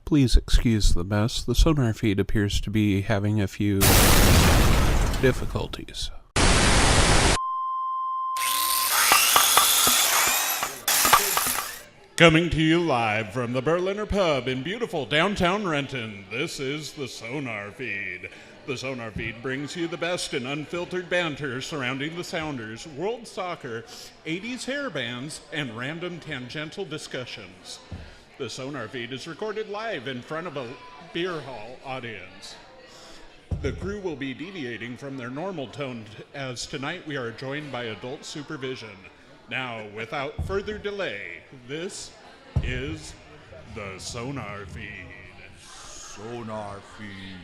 Please excuse the mess. The SonarFeed appears to be having a few difficulties. Coming to you live from the Berliner Pub in beautiful downtown Renton, this is the SonarFeed. The SonarFeed brings you the best in unfiltered banter surrounding the Sounders, world soccer, 80s hair bands, and random tangential discussions. The SonarFeed is recorded live in front of a beer hall audience. The crew will be deviating from their normal tone as tonight we are joined by adult supervision. Now, without further delay, this is the SonarFeed. SonarFeed.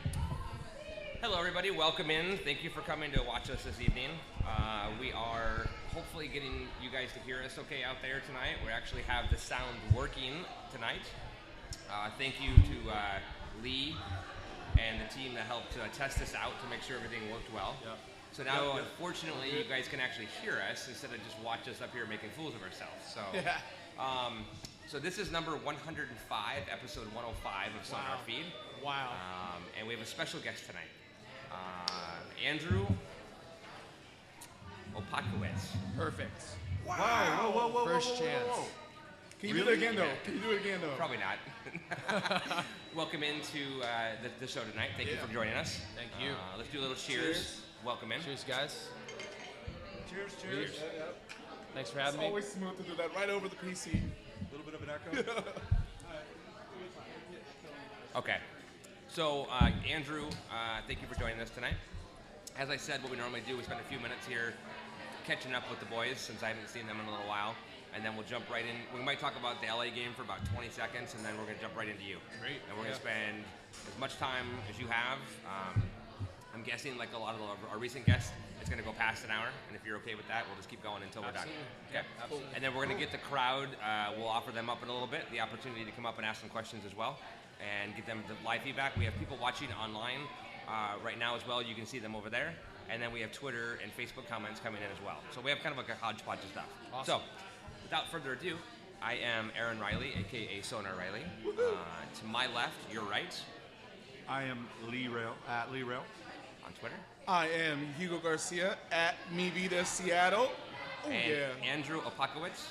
Hello, everybody. Welcome in. Thank you for coming to watch us this evening. We are hopefully getting you guys to hear us okay out there tonight. We actually have the sound working tonight. Thank you to Lee and the team that helped test this out to make sure everything worked well. Yep. So now, unfortunately, you guys can actually hear us instead of just watch us up here making fools of ourselves. So, so this is number 105, episode 105 of SonarFeed. Wow. And we have a special guest tonight. Andrew Opatkiewicz. Perfect. Wow. Whoa. First chance. Can you do it again, though? Probably not. Welcome into the show tonight. Thank you for joining us. Thank you. Let's do a little cheers. Welcome in. Cheers, guys. Cheers. Thanks for having It's me. always smooth to do that right over the PC. A little bit of an echo. Okay. So, Andrew, thank you for joining us tonight. As I said, what we normally do, we spend a few minutes here catching up with the boys since I haven't seen them in a little while. And then we'll jump right in. We might talk about the LA game for about 20 seconds, and then we're going to jump right into you. Great. And we're going to spend as much time as you have. I'm guessing, like a lot of our recent guests, it's going to go past an hour. And if you're okay with that, we'll just keep going until we're done. Okay. Absolutely. And then we're going to get the crowd. We'll offer them up in a little bit the opportunity to come up and ask some questions as well, and get them the live feedback. We have people watching online right now as well. You can see them over there. And then we have Twitter and Facebook comments coming in as well. So we have kind of like a hodgepodge of stuff. Awesome. So, without further ado, I am Aaron Riley, aka Sonar Riley. To my left, your right, I am Lee Rail, at Lee Rail. on Twitter. I am Hugo Garcia at MeVita Seattle. Oh, And yeah. Andrew Opatkiewicz.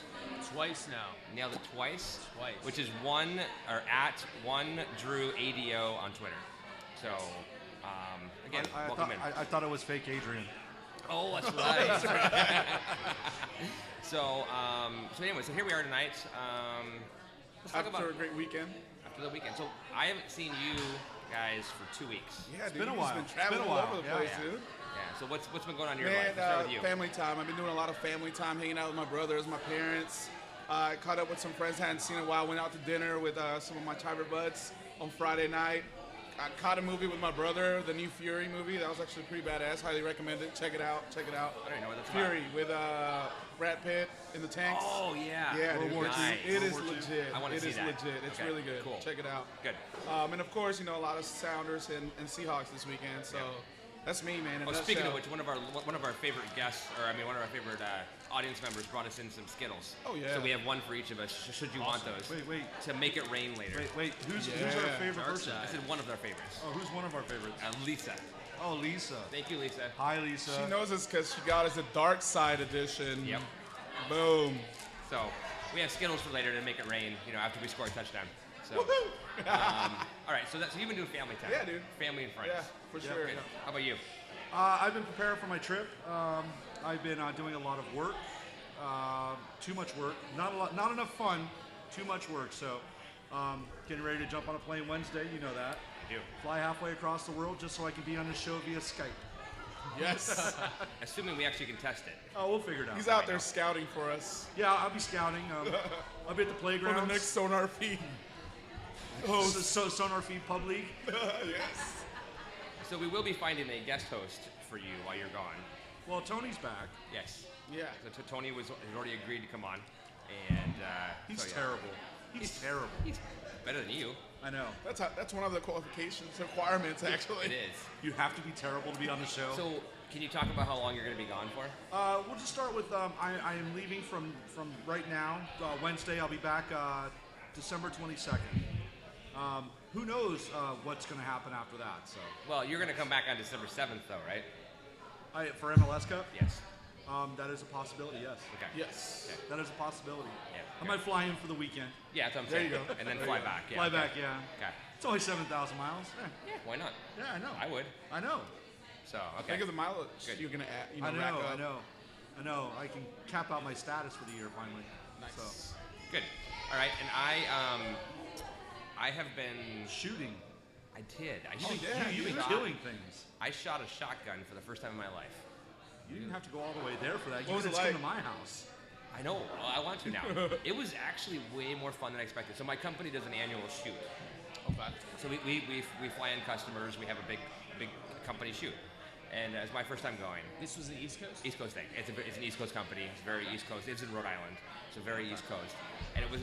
Twice now. Nailed it twice. Twice. Which is at one Drew ADO on Twitter. So, again, welcome in. I thought it was fake Adrian. Oh, that's right. So anyway, so here we are tonight. Let's talk After about a great weekend. after the weekend. So I haven't seen you guys for 2 weeks. Yeah, dude. been a you've while. Been It's traveling been a all while. over the Yeah, place, yeah. dude. Yeah. So what's been going on in your Man, life? Let's start with you. family time. I've been doing a lot of family time, hanging out with my brothers, my parents. I caught up with some friends I hadn't seen in a while. Went out to dinner with some of my Tiber buds on Friday night. I caught a movie with my brother, the new Fury movie. That was actually pretty badass. Highly recommend it. Check it out. I don't even know what that's Fury with Brad Pitt in the tanks. about. Oh yeah. Yeah, dude, Nice. it is legit. I wanna It see is that. legit. It's Okay, really good. cool. Check it out. Good. And of course, a lot of Sounders and Seahawks this weekend. So that's me, man. in a Oh, speaking of nutshell. which, one of our favorite guests, one of our favorite audience members, brought us in some Skittles. Oh, yeah. So we have one for each of us. Should you want those? Wait. To make it rain later. Wait. Who's our Yeah. favorite person? I said one of their favorites. Oh, who's one of our favorites? Lisa. Oh, Lisa. Thank you, Lisa. Hi, Lisa. She knows us because she got us a Dark Side edition. Yep. Boom. So we have Skittles for later to make it rain. After we score a touchdown. So. Woohoo! All right. So you've been doing family time. Yeah, dude. Family and friends. Yeah, for sure. Good. How about you? I've been preparing for my trip. I've been doing a lot of work. Too much work. Not enough fun. Too much work. So, getting ready to jump on a plane Wednesday. You know that. I do. Fly halfway across the world just so I can be on the show via Skype. Yes. Assuming we actually can test it. Oh, we'll figure it out. He's out there scouting for us Yeah, I'll be scouting. I'll be at the for playground. the next Sonar Feed. SonarFeed Pub League. Yes. So we will be finding a guest host for you while you're gone. Well, Tony's back. Yes. Yeah. So Tony has already agreed to come on, and He's so, yeah. terrible. He's terrible. He's better than you. I know. That's one of the requirements, actually. It is. You have to be terrible to be on the show. So can you talk about how long you're going to be gone for? We'll just start with I am leaving from right now. Wednesday, I'll be back December 22nd. who knows what's going to happen after that? So, Well, you're going to come back on December 7th, though, right? For MLS Cup, Yes. that is a possibility. Yes, Okay. Yes. Okay. that is a possibility. Yeah. I might fly in for the weekend. Yeah, that's what I'm There saying. you go. And then fly back. Yeah. Fly okay. back, yeah. Okay. It's only 7,000 miles. Yeah, why not? Yeah, I know. I would. I know. So, okay. Think of the mileage Good. you're gonna add. You know, I know. rack up. I know. I know. I can cap out my status for the year finally. Nice. So, Good. All right, and I have been. shooting. I did. I Oh, shot- yeah, You've been shot- killing things. I shot a shotgun for the first time in my life. You didn't have to go all the way there for that. You What was could it have come like? to my house. I know. Well, I want to now. It was actually way more fun than I expected. So my company does an annual shoot. Okay. So we fly in customers. We have a big company shoot, and it's my first time going. This was the East Coast? East Coast thing. It's an East Coast company. It's very East Coast. It's in Rhode Island, so very East Coast. And it was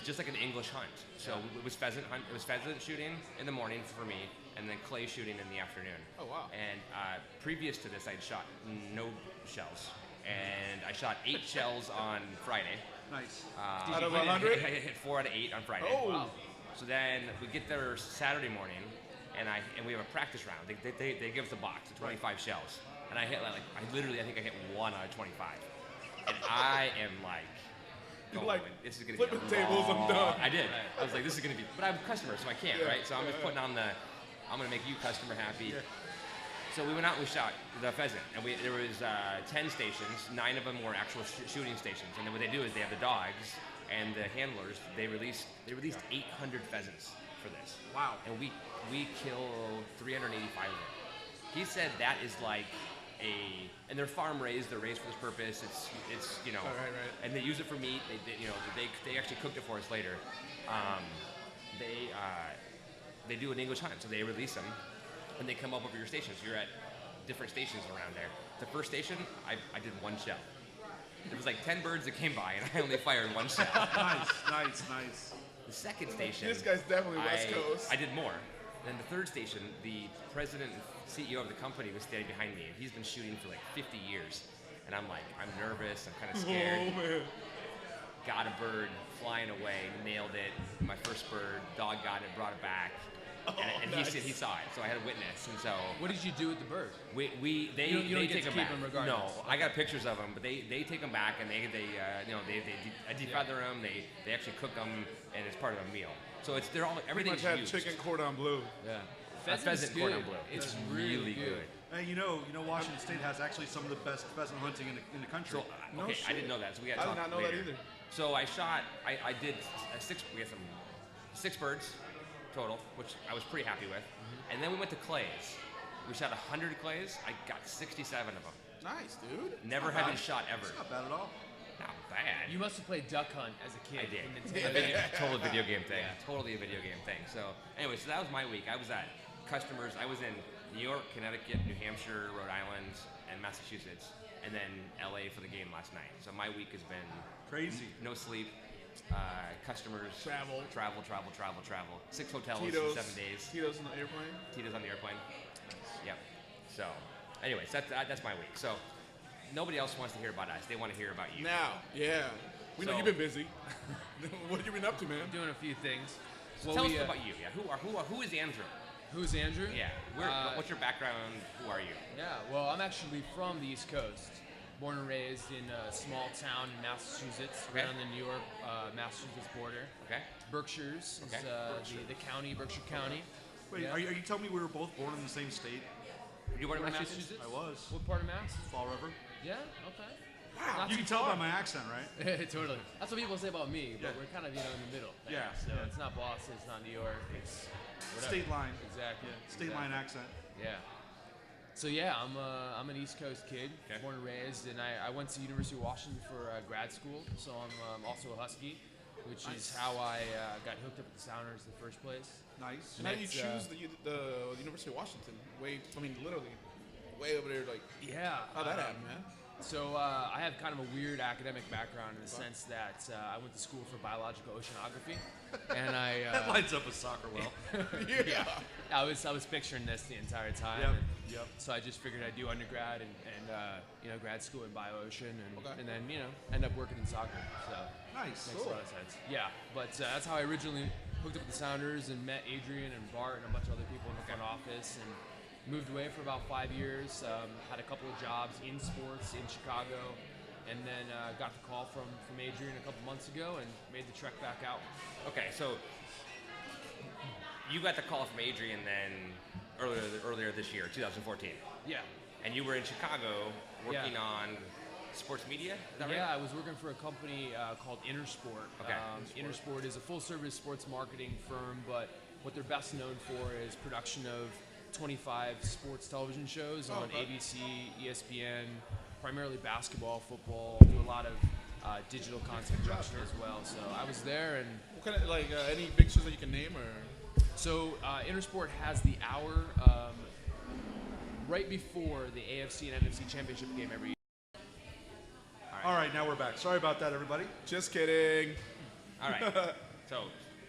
just like an English hunt. So it was pheasant hunt. It was pheasant shooting in the morning for me, and then clay shooting in the afternoon. Oh, wow. And previous to this, I'd shot no shells, and I shot 8 shells on Friday. Nice. Out of 100? I hit 4 out of 8 on Friday. Oh. Wow. So then we get there Saturday morning, and we have a practice round. They give us a box of 25 shells, and I hit I think I hit 1 out of 25, and I am like, You're like, this is gonna be flipping a tables, I'm long-" done. I did. I was like, this is gonna be, but I'm a customer, so I can't, Yeah, right? So I'm just putting on I'm gonna make you customer happy. So we went out and we shot the pheasant, and there was 10 stations. 9 of them were actual shooting stations, and then what they do is they have the dogs and the handlers. They released 800 pheasants for this. Wow. And we kill 385 of them. He said that is like and they're farm raised. They're raised for this purpose. It's you know, Right. and they use it for meat. They actually cooked it for us later. They do an English hunt, so they release them, and they come up over your stations. You're at different stations around there. The first station, I did 1 shell. There was like 10 birds that came by, and I only fired 1 shell. Nice. The second station, This guy's definitely West Coast. I did more. Then the third station, the president and CEO of the company was standing behind me, and he's been shooting for like 50 years. And I'm like, I'm nervous, I'm kind of scared. Oh, man. Got a bird, flying away, nailed it. My first bird, dog got it, brought it back. And nice. he saw it, so I had a witness. And so What did you do with the bird? they You don't get take to them keep back. them regardless. No, I got pictures of them, but they take them back and I defeather them. They actually cook them, and it's part of a meal. So they're all Pretty everything's much had used. chicken cordon bleu. Yeah. A pheasant cordon bleu. It's It's really really good. Hey, you know, Washington State has actually some of the best pheasant hunting in the country. So No okay, I shit. didn't know that. So we got I to did talk not know that later. either. So I shot. I did 6. We had some 6 birds total, which I was pretty happy with. And then we went to clays. We shot 100 clays. I got 67 of them. Nice, dude. Never having shot ever. It's not bad at all. Not bad. You must have played Duck Hunt as a kid. I did. in A Nintendo. total video game thing. Yeah. Totally a video game thing. So anyway, so that was my week. I was at customers. I was in New York, Connecticut, New Hampshire, Rhode Island, and Massachusetts, and then LA for the game last night. So my week has been Crazy. no sleep, customers, Travel. 6 hotels Tito's. in 7 days. Tito's on the airplane. Tito's on the airplane. Yep. So, anyways, that's my week. So, nobody else wants to hear about us. They want to hear about you. Now, yeah. We know So- you've been busy. What have you been up to, man? Doing a few things. So tell us about you. Yeah. Who is Andrew? Who's Andrew? Yeah. What's your background? Who are you? Yeah, well, I'm actually from the East Coast. Born and raised in a small town in Massachusetts, Okay. right on the New York, Massachusetts border. Okay. Berkshires Okay. is the county, Berkshire County. Wait, Yeah. are you telling me we were both born in the same state? You born in Born in Massachusetts? I was. What part of Mass? Fall River. Yeah, okay. Wow. Not You too can tell far. by my accent, right? Totally. That's what people say about me, but Yeah. we're kind of, in the middle. there. Yeah, So yeah. it's not Boston, it's not New York, it's whatever. State line. Exactly. State exactly. line accent. Yeah. So yeah, I'm an East Coast kid, Okay. born and raised, and I went to University of Washington for grad school. So I'm also a Husky, which is how I got hooked up with the Sounders in the first place. Nice. And how do you It's, choose the University of Washington? Literally, way over there. Like, Yeah. how'd that happen, man? So I have kind of a weird academic background in the sense that I went to school for biological oceanography, and That lines up with soccer well. Yeah. I was picturing this the entire time. Yep. and Yep. So I just figured I'd do undergrad and grad school in bio-ocean and, Okay. and then end up working in soccer. So Nice. makes a lot of sense. Yeah, but that's how I originally hooked up with the Sounders and met Adrian and Bart and a bunch of other people in the front office, and moved away for about 5 years. Had a couple of jobs in sports in Chicago, and then got the call from Adrian a couple months ago and made the trek back out. Okay, so you got the call from Adrian then earlier this year, 2014. Yeah. And you were in Chicago working on sports media? Is that right? Yeah, I was working for a company called Intersport. Okay. Intersport is a full-service sports marketing firm, but what they're best known for is production of 25 sports television shows on ABC, ESPN, primarily basketball, football, do a lot of digital content production as well. So I was there, and What kind of, like, any big shows that you can name, or? so Intersport has the hour right before the AFC and NFC championship game every year. All right, now we're back. Sorry about that, everybody. Just kidding. All right. So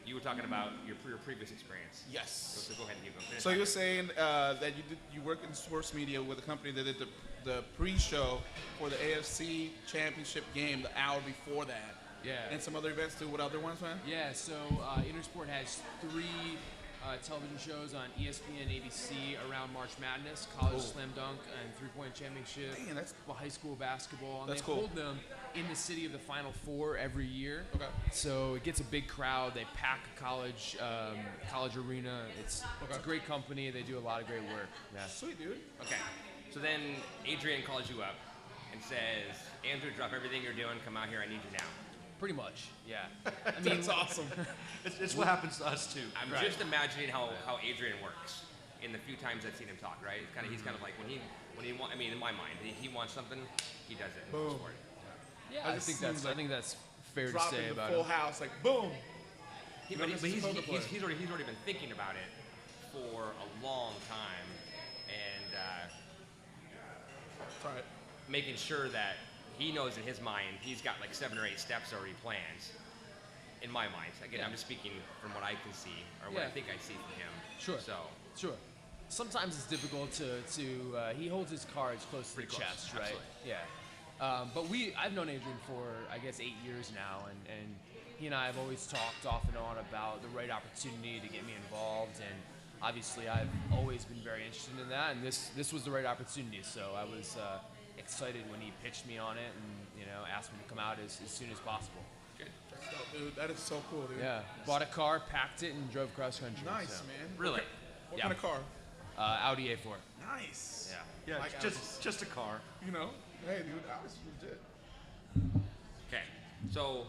you were talking about your previous experience. Yes. So go ahead and finish. So you were saying that you work in sports media with a company that did the pre-show for the AFC Championship game the hour before that. Yeah. And some other events too. What other ones, man? Yeah, so Intersport has 3 television shows on ESPN, ABC around March Madness, College Slam Dunk, and Three-Point Championship, Dang, that's high school basketball. And That's they cool. hold them in the city of the Final Four every year. Okay. So it gets a big crowd. They pack a college arena. It's a great company. They do a lot of great work. Yeah. sweet, dude. Okay. So then Adrian calls you up and says, Andrew, drop everything you're doing. Come out here. I need you now. Pretty much, yeah. I mean, That's awesome. It's what happens to us too. I'm just imagining how Adrian works in the few times I've seen him talk. Right? He's kind of like when he wants. I mean, in my mind, he wants something, he does it. Boom. Sport. yeah, It I just think seems that's like fair to Dropping say the about full him. house, like boom. But This is a poker player. he's already been thinking about it for a long time, and Sorry. making sure that he knows in his mind he's got like 7 or 8 steps already planned. In my mind, again, I'm just speaking from what I can see or what I Yeah. think I see from him. Sure. So Sure. Sometimes it's difficult to he holds his cards close to the Pretty close, chest, right? absolutely. Yeah. But I've known Adrian for, I guess, 8 years now, and he and I have always talked off and on about the right opportunity to get me involved, and obviously I've always been very interested in that, and this was the right opportunity, so I was excited when he pitched me on it and, asked me to come out as soon as possible. good. That's dope, dude. That is so cool, dude. Yeah. Bought a car, packed it, and drove cross country. Nice, so. man. Really? What Yeah. kind of car? Audi A4. Nice. Yeah. Yeah, Like just a car. You know, hey, dude, that was legit. Okay. So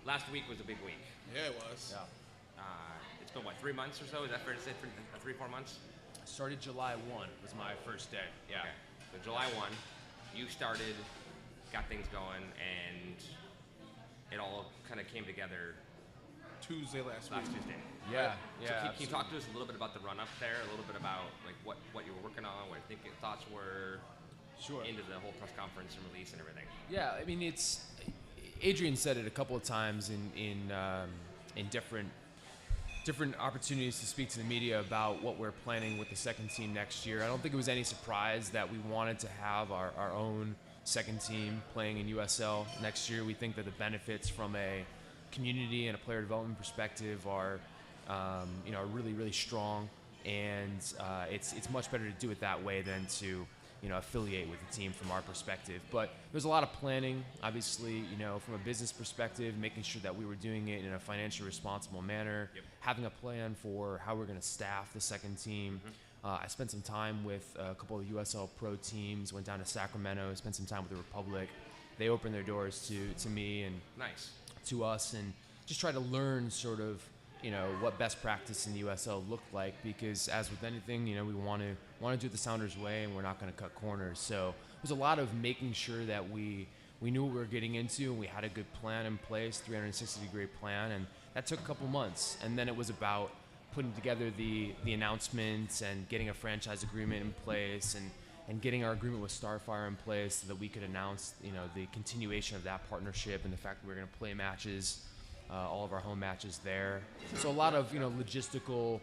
last week was a big week. Yeah, it was. Yeah. It's been what, 3 months or so? Is that fair to say? 3-4 months? Started July 1 was my first day. Yeah. Okay. So July 1, you started, got things going, and it all kind of came together Tuesday last last week. Tuesday. Yeah. So can you talk to us a little bit about the run up there, a little bit about like what you were working on, what your thoughts were Sure. into the whole press conference and release and everything. Yeah, I mean, it's Adrian said it a couple of times in different opportunities to speak to the media about what we're planning with the second team next year. I don't think it was any surprise that we wanted to have our own second team playing in USL next year. We think that the benefits from a community and a player development perspective are really, really strong, and it's much better to do it that way than to affiliate with the team from our perspective. But there's a lot of planning, obviously, from a business perspective, making sure that we were doing it in a financially responsible manner, having a plan for how we're going to staff the second team. I spent some time with a couple of USL Pro teams, went down to Sacramento, spent some time with the Republic. They opened their doors to me and Nice. to us, and just try to learn sort of what best practice in the USL looked like, because as with anything, we want to do it the Sounders way, and we're not going to cut corners. So it was a lot of making sure that we knew what we were getting into, and we had a good plan in place, 360-degree plan, and that took a couple months. And then it was about putting together the announcements and getting a franchise agreement in place, and getting our agreement with Starfire in place so that we could announce the continuation of that partnership and the fact that we're going to play matches, all of our home matches there. So a lot of logistical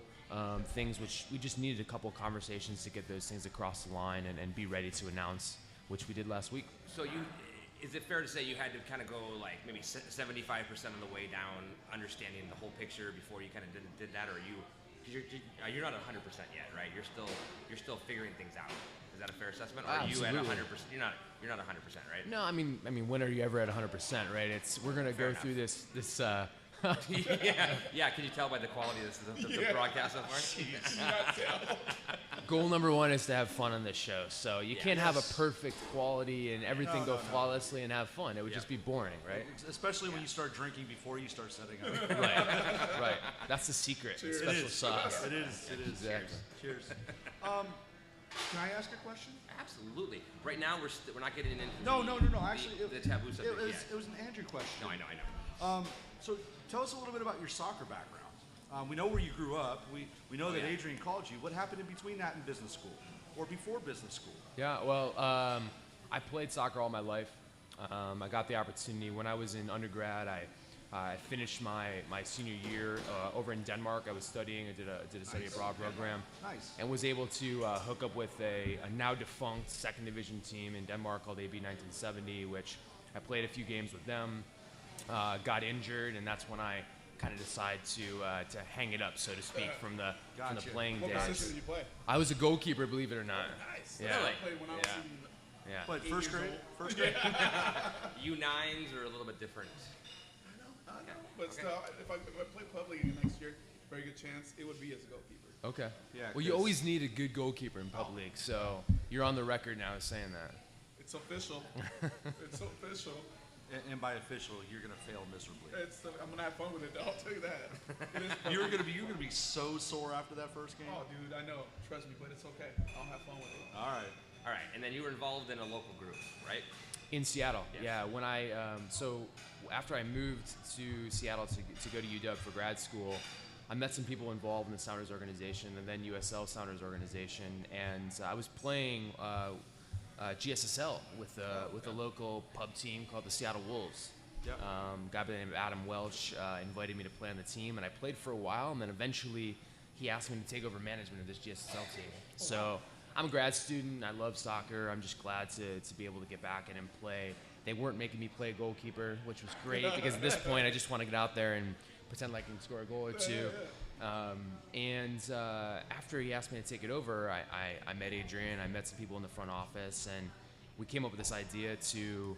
things, which we just needed a couple conversations to get those things across the line and be ready to announce, which we did last week. So is it fair to say you had to kind of go like maybe 75% of the way down, understanding the whole picture before you kind of did that, or you're not 100% yet, right? You're still figuring things out. Is that a fair assessment? Or are you at 100%? You're not 100%, right? No, I mean, when are you ever at 100%, right? We're gonna go through this. yeah. Can you tell by the quality of the broadcast so far? Goal number one is to have fun on this show. So you can't have a perfect quality and everything go flawlessly and have fun. It would just be boring, right? Especially when you start drinking before you start setting up. Right. That's the secret. Cheers. Special sauce. It is. Exactly. Cheers. Can I ask a question? Absolutely. Right now we're not getting into No. Actually, the taboo subject yet. It was an Andrew question. No, I know. So tell us a little bit about your soccer background. We know where you grew up. We know that Adrian called you. What happened in between that and business school, or before business school? Yeah, well, I played soccer all my life. I got the opportunity when I was in undergrad. I finished my senior year over in Denmark. I was studying. I did a study abroad program. Nice. And was able to hook up with a now defunct second division team in Denmark called AB 1970, which I played a few games with them. Got injured, and that's when I kind of decided to hang it up, so to speak, from the playing What days. position did you play? I was a goalkeeper, believe it or not. Nice. Yeah. That's what I played when I was in Yeah. But 8 first years grade? old. First grade? U9s are a little bit different. I know. But still, if I play public next year, very good chance it would be as a goalkeeper. Okay. Yeah, Well, you 'cause- always need a good goalkeeper in pub league, so you're on the record now as saying that. It's official. It's official. And by official, you're gonna fail miserably. I'm gonna have fun with it, though. I'll tell you that. It is fun. You're gonna be so sore after that first game. Oh, dude, I know. Trust me, but it's okay. I'll have fun with it. All right. All right, and then you were involved in a local group, right? In Seattle, Yes. yeah. When so after I moved to Seattle to go to UW for grad school, I met some people involved in the Sounders organization and then USL Sounders organization, and I was playing GSSL with a local pub team called the Seattle Wolves. Yep. Guy by the name of Adam Welch invited me to play on the team, and I played for a while, and then eventually he asked me to take over management of this GSSL team. So I'm a grad student. I love soccer. I'm just glad to be able to get back in and play. They weren't making me play goalkeeper, which was great because at this point I just want to get out there and pretend like I can score a goal or two. After he asked me to take it over, I met Adrian. I met some people in the front office, and we came up with this idea to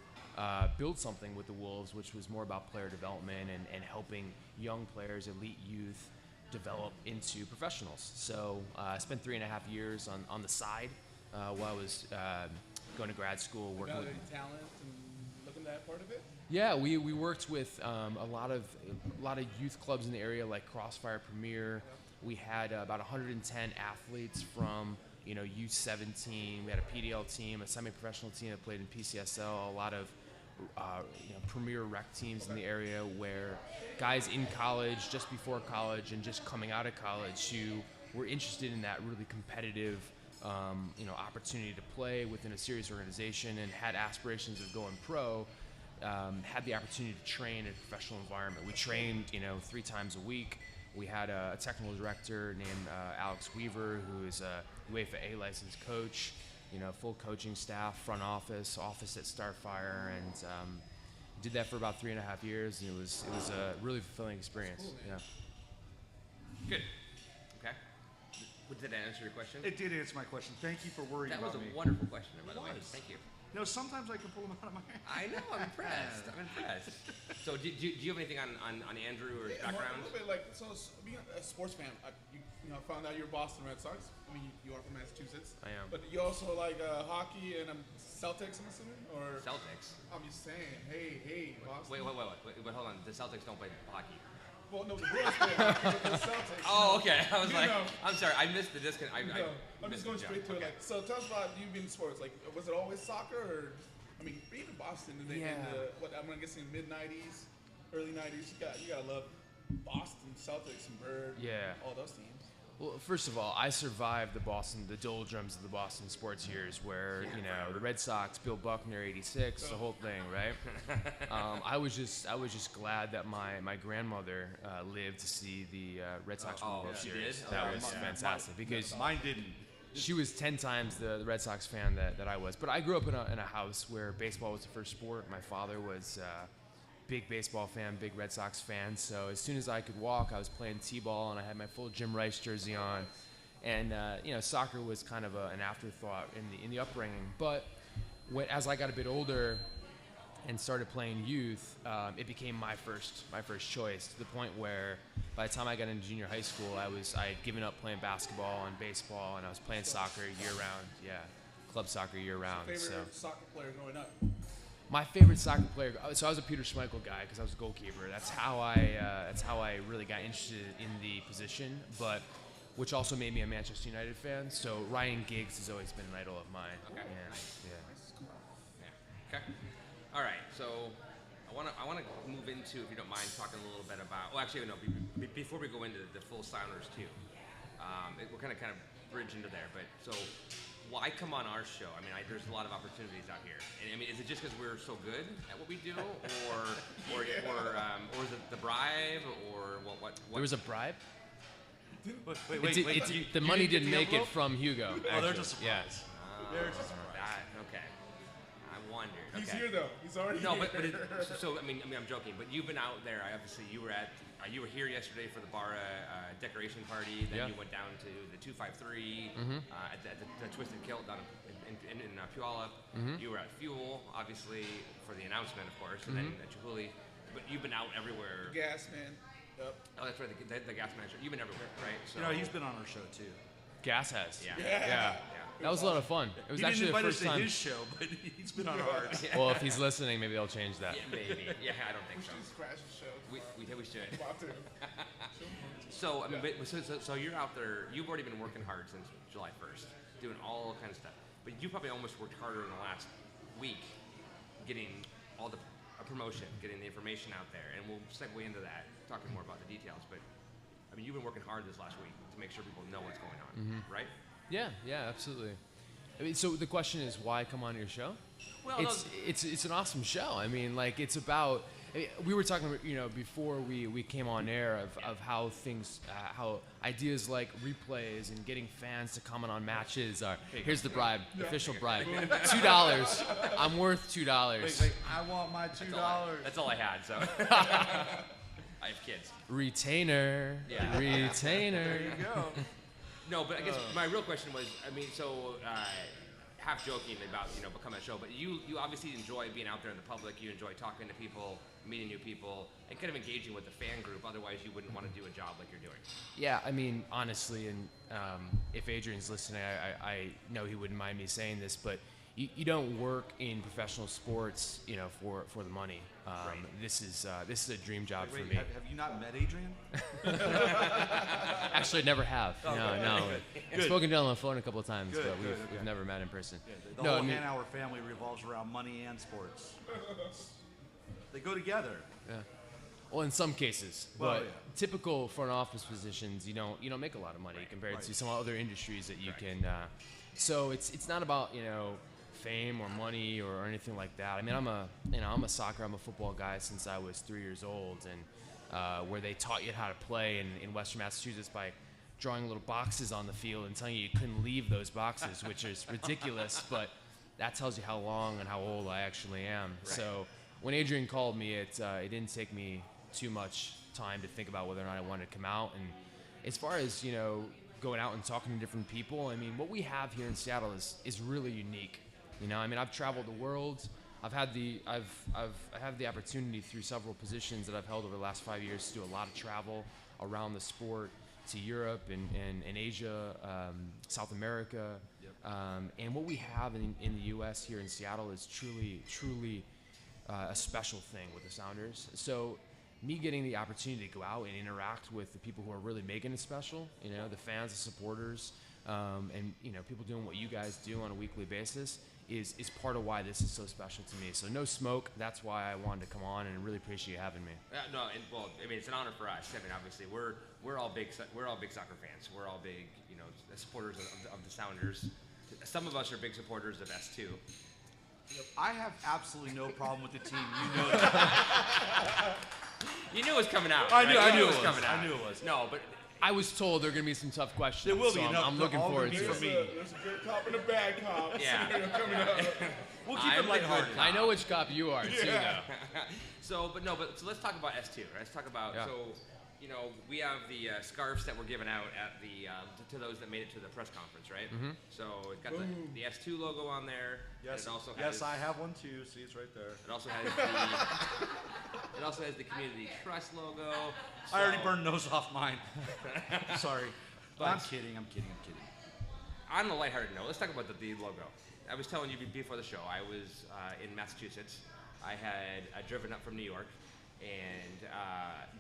build something with the Wolves, which was more about player development and helping young players, elite youth, develop into professionals. So I spent 3.5 years on the side while I was going to grad school, working with Evaluating talent and looking at that part of it. Yeah, we worked with a lot of youth clubs in the area, like Crossfire Premier. We had about 110 athletes from U17. We had a PDL team, a semi-professional team that played in PCSL. A lot of premier rec teams in the area where guys in college, just before college, and just coming out of college who were interested in that really competitive opportunity to play within a serious organization and had aspirations of going pro. Had the opportunity to train in a professional environment. We trained, 3 times a week. We had a technical director named Alex Weaver, who is a UEFA A licensed coach. Full coaching staff, front office at Starfire, and did that for about 3.5 years. And it was a really fulfilling experience. Cool, yeah. Good. Okay. Did that answer your question? It did answer my question. Thank you for worrying That was about me. a wonderful question, by the way. was. Thank you. Sometimes I can pull them out of my hair. I know. I'm impressed. So, do you have anything on Andrew or his Yeah, background? a little bit being a sports fan, I found out you're Boston Red Sox. I mean, you are from Massachusetts. I am. But you also like hockey and Celtics, I'm assuming? Or Celtics. I'm just saying, hey, Boston. Wait, hold on. The Celtics don't play hockey. Well, no, the Bruins play hockey, but the Celtics. Oh, okay. I was You like, know. I'm sorry. I missed the disconnect. I'm just going straight to it. Like, so tell us about you being in sports. Like, was it always soccer, or being in Boston in the I'm guessing mid '90s, early '90s, you gotta love Boston Celtics and Bird, all those teams. Well, first of all, I survived the doldrums of the Boston sports years, where the Red Sox, Bill Buckner, '86, the whole thing, right? I was just glad that my grandmother lived to see the Red Sox World she Series. did? That Okay. was fantastic because Mine didn't. She was 10 times the Red Sox fan that I was. But I grew up in a house where baseball was the first sport. My father was big baseball fan, big Red Sox fan. So as soon as I could walk, I was playing t-ball, and I had my full Jim Rice jersey on. And soccer was kind of an afterthought in the upbringing. But as I got a bit older and started playing youth, it became my first choice, to the point where by the time I got into junior high school, I had given up playing basketball and baseball, and I was playing soccer year round. Yeah, club soccer year round. Favorite soccer player growing up? My favorite soccer player. So I was a Peter Schmeichel guy because I was a goalkeeper. That's how I really got interested in the position, but which also made me a Manchester United fan. So Ryan Giggs has always been an idol of mine. Okay. Yeah. Okay. All right. So I want to move into, if you don't mind, talking a little bit about. Well, actually, no. Before we go into the full Sounders too, we're kind of bridge into there. But so, why come on our show? I mean, there's a lot of opportunities out here. And I mean, is it just because we're so good at what we do, or is it the bribe, or what? There was a bribe. Wait. The money didn't make it from Hugo. Oh, they're just surprised. They're just surprised. Okay. I wondered. He's Okay. here though. He's already No, here. but so I mean, I'm joking. But you've been out there. Obviously, you were here yesterday for the Barra decoration party. Then you went down to the 253 at the Twisted Kilt down in Puyallup. You were at Fuel, obviously, for the announcement, of course, and then at Chihuly. But you've been out everywhere. Gas man. Yep. Oh, that's right. The gas manager. You've been everywhere, right? So, He's been on our show too. Gas has. Yeah. That was a lot of fun. It was He actually didn't the invite us first to time. his show, but he's been on ours. Well, if he's listening, maybe they'll change that. Yeah, maybe. Yeah, I don't think so. Just crash the show. We should. About to. So I mean, so you're out there. You've already been working hard since July 1st, doing all kinds of stuff. But you probably almost worked harder in the last week, getting all the promotion, getting the information out there, and we'll segue into that, talking more about the details. But I mean, you've been working hard this last week to make sure people know what's going on, right? Yeah, absolutely. I mean, so the question is, why come on your show? Well, it's an awesome show. I mean, like, it's about. I mean, we were talking, before we came on air of how things, how ideas like replays and getting fans to comment on matches are. Here's the bribe, official bribe, $2. I'm worth $2. Wait, I want my $2. That's all I had. So I have kids. Retainer. Yeah. Retainer. There you go. No, but I guess my real question was, I mean, so half joking about becoming a show, but you obviously enjoy being out there in the public. You enjoy talking to people, meeting new people, and kind of engaging with the fan group. Otherwise, you wouldn't want to do a job like you're doing. Yeah, I mean, honestly, and if Adrian's listening, I know he wouldn't mind me saying this, but you don't work in professional sports, for the money. Right. This is a dream job for me. Have you not met Adrian? Actually, I never have. Oh, no. good. I've spoken to him on the phone a couple of times, Good, but good, we've okay. never met in person. The No, whole I mean- Hanauer family revolves around money and sports. They go together. Yeah. Well, in some cases, Well, but yeah. typical front office positions, you don't make a lot of money compared to some other industries that you can. So it's not about fame or money or anything like that. I mean, I'm a football guy since I was 3 years old, and where they taught you how to play in Western Massachusetts by drawing little boxes on the field and telling you couldn't leave those boxes, which is ridiculous, but that tells you how long and how old I actually am. Right. So when Adrian called me, it didn't take me too much time to think about whether or not I wanted to come out. And as far as going out and talking to different people, I mean, what we have here in Seattle is really unique. I mean, I've traveled the world. I've had the opportunity through several positions that I've held over the last 5 years to do a lot of travel around the sport to Europe and Asia, South America. Yep. And what we have in the U.S. here in Seattle is truly a special thing with the Sounders. So me getting the opportunity to go out and interact with the people who are really making it special, the fans, the supporters, and people doing what you guys do on a weekly basis is part of why this is so special to me. So no smoke. That's why I wanted to come on, and I really appreciate you having me. It's an honor for us. I mean, obviously, we're all big soccer fans. We're all big, supporters of the Sounders. Some of us are big supporters of S2. I have absolutely no problem with the team. You know that. You knew it was coming out. I right? knew You it was coming out. I knew it was. No, but I was told there are going to be some tough questions. There will be. So No, I'm they're looking all forward gonna to be it. from me. There's a good cop and a bad cop Yeah. scenario coming up. We'll keep I'm it lighthearted. the good I know which cop you are, too, though. So let's talk about S2. Let's talk about we have the scarves that were given out at the to those that made it to the press conference, right? Mm-hmm. So it's got the S2 logo on there. Yes, It also has, I have one too. See, it's right there. It also has the Community Trust logo. I already burned those off mine. Sorry. But- I'm kidding. On the lighthearted note, let's talk about the logo. I was telling you before the show, I was in Massachusetts. I had driven up from New York and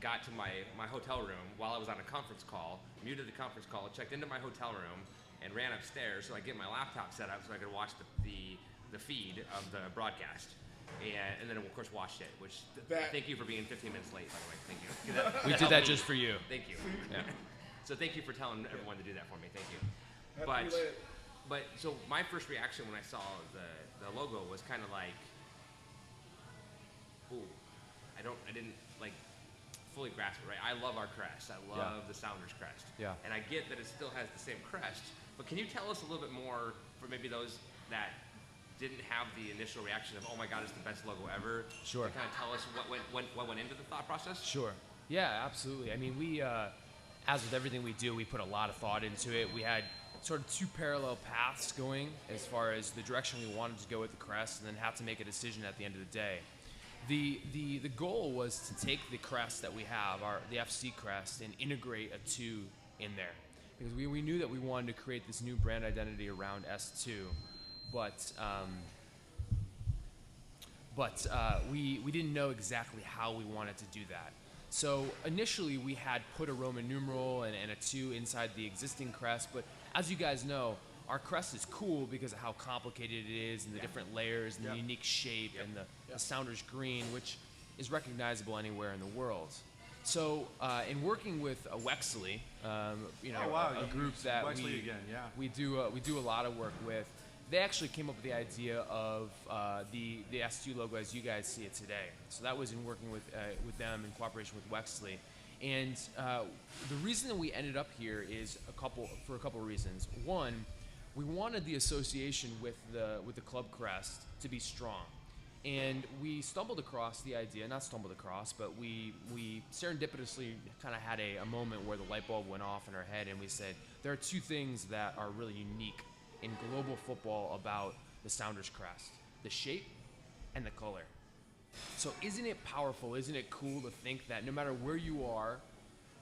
got to my hotel room while I was on a conference call, muted the conference call, checked into my hotel room, and ran upstairs so I get my laptop set up so I could watch the feed of the broadcast. And then, of course, watched it, which thank you for being 15 minutes late, by the way. Thank you. We did that just for you. Thank you. Yeah. So thank you for telling everyone to do that for me. Thank you. Happy late. But so my first reaction when I saw the logo was kind of like, ooh, I didn't like fully grasp it, right? I love our crest. I love the Sounders crest. Yeah. And I get that it still has the same crest, but can you tell us a little bit more for maybe those that didn't have the initial reaction of, oh my God, it's the best logo ever? Sure. To kind of tell us what went into the thought process? Sure. Yeah, absolutely. I mean, we, as with everything we do, we put a lot of thought into it. We had sort of two parallel paths going as far as the direction we wanted to go with the crest, and then have to make a decision at the end of the day. The goal was to take the crest that we have, the FC crest, and integrate a 2 in there, because we knew that we wanted to create this new brand identity around S2, but we didn't know exactly how we wanted to do that. So initially we had put a Roman numeral and a 2 inside the existing crest, but as you guys know, our crest is cool because of how complicated it is and the different layers and the unique shape and the Sounders green, which is recognizable anywhere in the world. So in working with Wexley, a group that Wexley again, yeah. we do a lot of work with, they actually came up with the idea of the S2 logo as you guys see it today. So that was in working with them in cooperation with Wexley. And the reason that we ended up here is for a couple reasons. One, we wanted the association with the club crest to be strong. And we stumbled across the idea, not stumbled across, but we serendipitously kind of had a moment where the light bulb went off in our head, and we said, there are two things that are really unique in global football about the Sounders crest: the shape and the color. So isn't it powerful, isn't it cool to think that no matter where you are,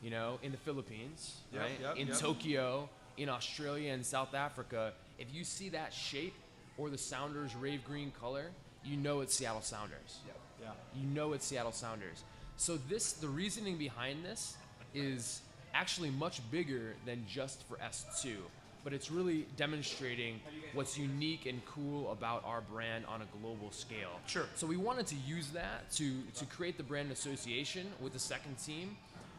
in the Philippines, right? In Tokyo, in Australia and South Africa, if you see that shape or the Sounders rave green color, you know it's Seattle Sounders. Yeah. You know it's Seattle Sounders. So the reasoning behind this is actually much bigger than just for S2, but it's really demonstrating what's unique and cool about our brand on a global scale. Sure. So we wanted to use that to create the brand association with the second team,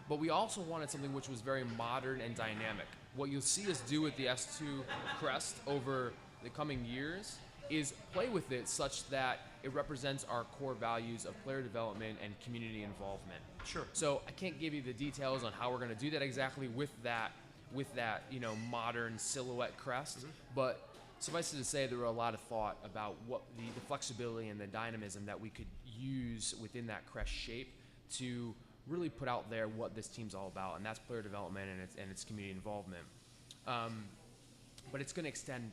but we also wanted something which was very modern and dynamic. What you'll see us do with the S2 crest over the coming years is play with it such that it represents our core values of player development and community involvement. Sure. So I can't give you the details on how we're going to do that exactly with that modern silhouette crest, but suffice it to say there were a lot of thought about what the flexibility and the dynamism that we could use within that crest shape to really put out there what this team's all about, and that's player development and its community involvement. But it's going to extend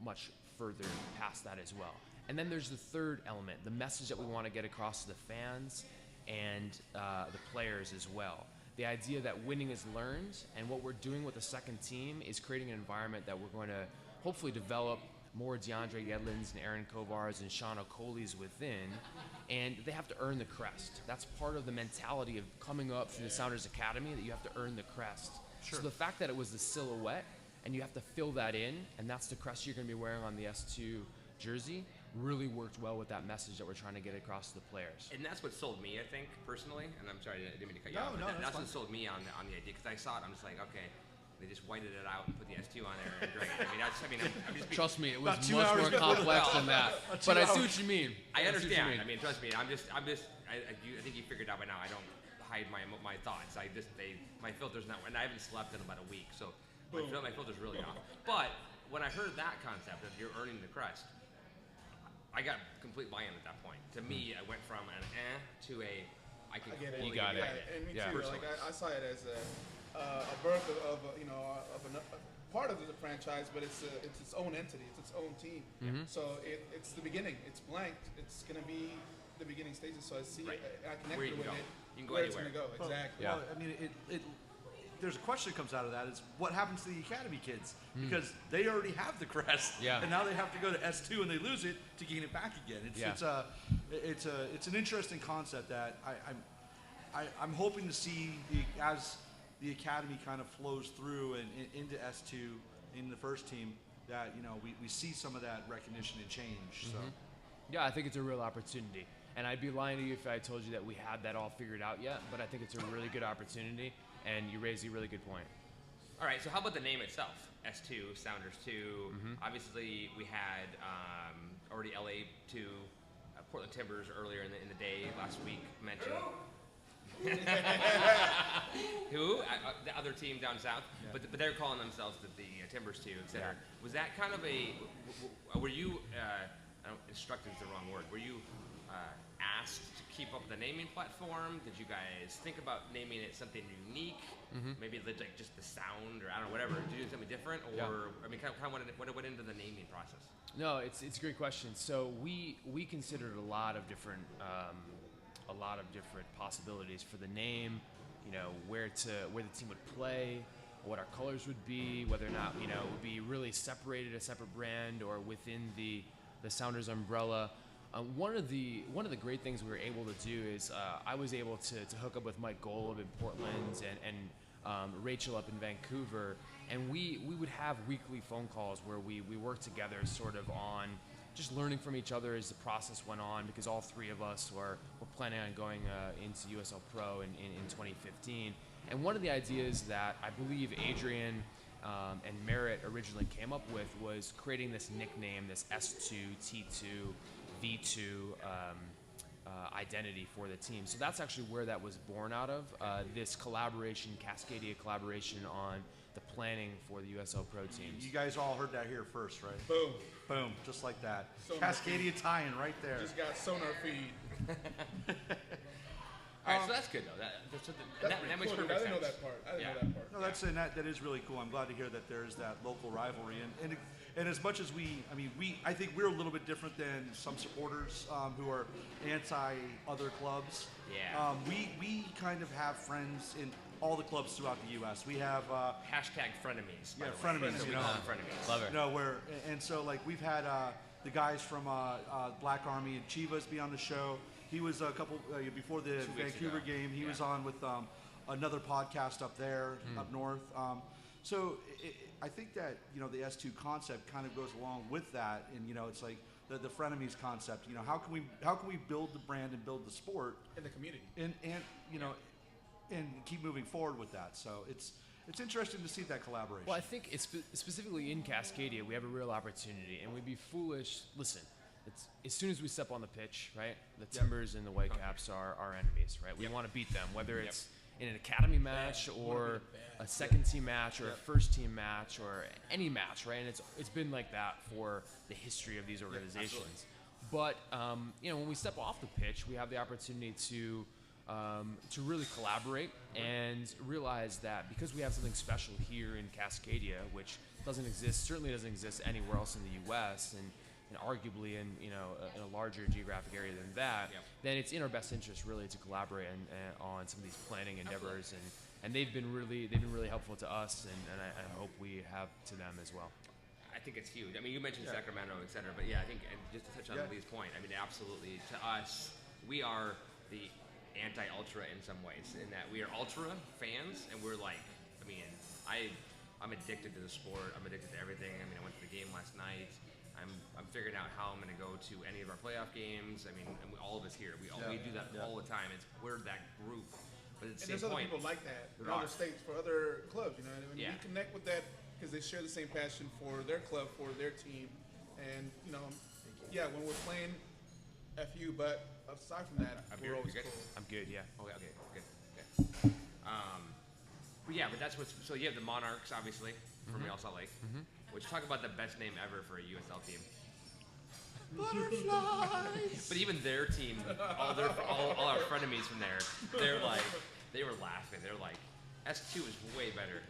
much further past that as well. And then there's the third element, the message that we want to get across to the fans and the players as well. The idea that winning is learned, and what we're doing with the second team is creating an environment that we're going to hopefully develop more DeAndre Yedlins and Aaron Kovars and Sean Okolie's within, and they have to earn the crest. That's part of the mentality of coming up through the Sounders Academy, that you have to earn the crest. Sure. So the fact that it was the silhouette, and you have to fill that in, and that's the crest you're going to be wearing on the S2 jersey, really worked well with that message that we're trying to get across to the players. And that's what sold me, I think, personally. And I'm sorry, I didn't mean to cut you No, off. no, But that's what sold me on the idea, because I saw it, I'm just like, okay, they just whited it out and put the S2 on there, and great. I'm just Trust me, it was About 2 much hours more before complex than that. But I see what you mean. I see what you understand. mean. I mean, trust me. I think you figured out by now. I don't hide my thoughts. My filter's not, and I haven't slept in about a week, so my filter's really off. But when I heard that concept of you're earning the crest, I got complete buy-in at that point. To me, I went from an to a I can get it. completely You got it. get it. And me Yeah. too. Like I saw it as a birth of a part of the franchise, but it's its own entity. It's its own team. So it's the beginning. It's blanked. It's gonna be the beginning stages. So I see. Right. I connect Where you with go. it. You can go where it's anywhere. gonna go. Exactly. Yeah. Well, I mean, there's a question that comes out of that is what happens to the academy kids because they already have the crest, Yeah. and now they have to go to S2 and they lose it to gain it back again. It's an interesting concept that I'm hoping to see as the academy kind of flows through and into S2 in the first team that we see some of that recognition and change. So. Yeah, I think it's a real opportunity. And I'd be lying to you if I told you that we had that all figured out yet, but I think it's a really good opportunity, and you raise a really good point. All right, so how about the name itself? S2, Sounders 2. Obviously, we had already LA 2, Portland Timbers earlier in the day last week mentioned. Who? The other team down south, but they're calling themselves the Timbers 2, etc. Yeah. Was that kind of were you? Instructed is the wrong word. Were you asked to keep up the naming platform? Did you guys think about naming it something unique? Maybe like just the sound, or I don't know, whatever. Did you do something different, or Yeah. I mean, kind of what went into the naming process? No, it's a great question. So we considered a lot of different possibilities for the name. Where the team would play, what our colors would be, whether or not it would be really separated, a separate brand, or within the Sounders umbrella. One of the great things we were able to do is I was able to hook up with Mike Golub in Portland and Rachel up in Vancouver, and we would have weekly phone calls where we worked together sort of on just learning from each other as the process went on, because all three of us were planning on going into USL Pro in 2015. And one of the ideas that I believe Adrian and Merritt originally came up with was creating this nickname, this S2, T2, V2 identity for the team. So that's actually where that was born out of, this collaboration, Cascadia collaboration on the planning for the USL Pro teams. You guys all heard that here first, right? Boom. Boom, just like that. Sonar Cascadia tie-in right there. Just got SonarFeed. All right, so that's good though. That makes perfect sense. I didn't know that part. I didn't know that part. No, that is really cool. I'm glad to hear that there's that local rivalry, and as much as I think we're a little bit different than some supporters who are anti other clubs. Yeah. We kind of have friends in all the clubs throughout the U.S. We have Hashtag frenemies. by Yeah, the way. frenemies, So we you call know. them frenemies. Love it. and so like we've had the guys from Black Army and Chivas be on the show. He was a couple before the 2 weeks Vancouver ago. game. He Yeah. was on with another podcast up there, up north. So I think that the S2 concept kind of goes along with that, and it's like the frenemies concept. How can we build the brand and build the sport In the community. and keep moving forward with that. So it's interesting to see that collaboration. Well, I think it's specifically in Cascadia, we have a real opportunity, and we'd be foolish. Listen, as soon as we step on the pitch, right, the Timbers and the Whitecaps are our enemies, right? We want to beat them, whether it's in an academy match or a second team match or a first team match or any match, right? And it's been like that for the history of these organizations. But when we step off the pitch, we have the opportunity to really collaborate and realize that because we have something special here in Cascadia, which certainly doesn't exist anywhere else in the U.S. and arguably in in a larger geographic area than that, then it's in our best interest really to collaborate on some of these planning endeavors, and they've been really helpful to us, and I hope we have to them as well. I think it's huge. I mean, you mentioned Sacramento, et cetera, but I think, and just to touch on Lee's point, I mean, absolutely, to us, we are the anti-ultra in some ways, in that we are ultra fans, and we're like, I mean, I'm addicted to the sport. I'm addicted to everything. I mean, I went to the game last night. I'm figuring out how I'm going to go to any of our playoff games. I mean, and all of us here, we do that all the time. We're that group. But at the And same there's other point, people like that in there are. other states for other clubs, and Yeah. we connect with that because they share the same passion for their club, for their team, and when we're playing FU, but aside from that, I'm we're here. always You're cool. good? I'm good, yeah. Okay, good. But yeah, but that's what's so you have the Monarchs obviously from Real Salt Lake, which talk about the best name ever for a USL team. Butterflies. But even their team, all our frenemies from there, they were laughing. They're like, S2 is way better.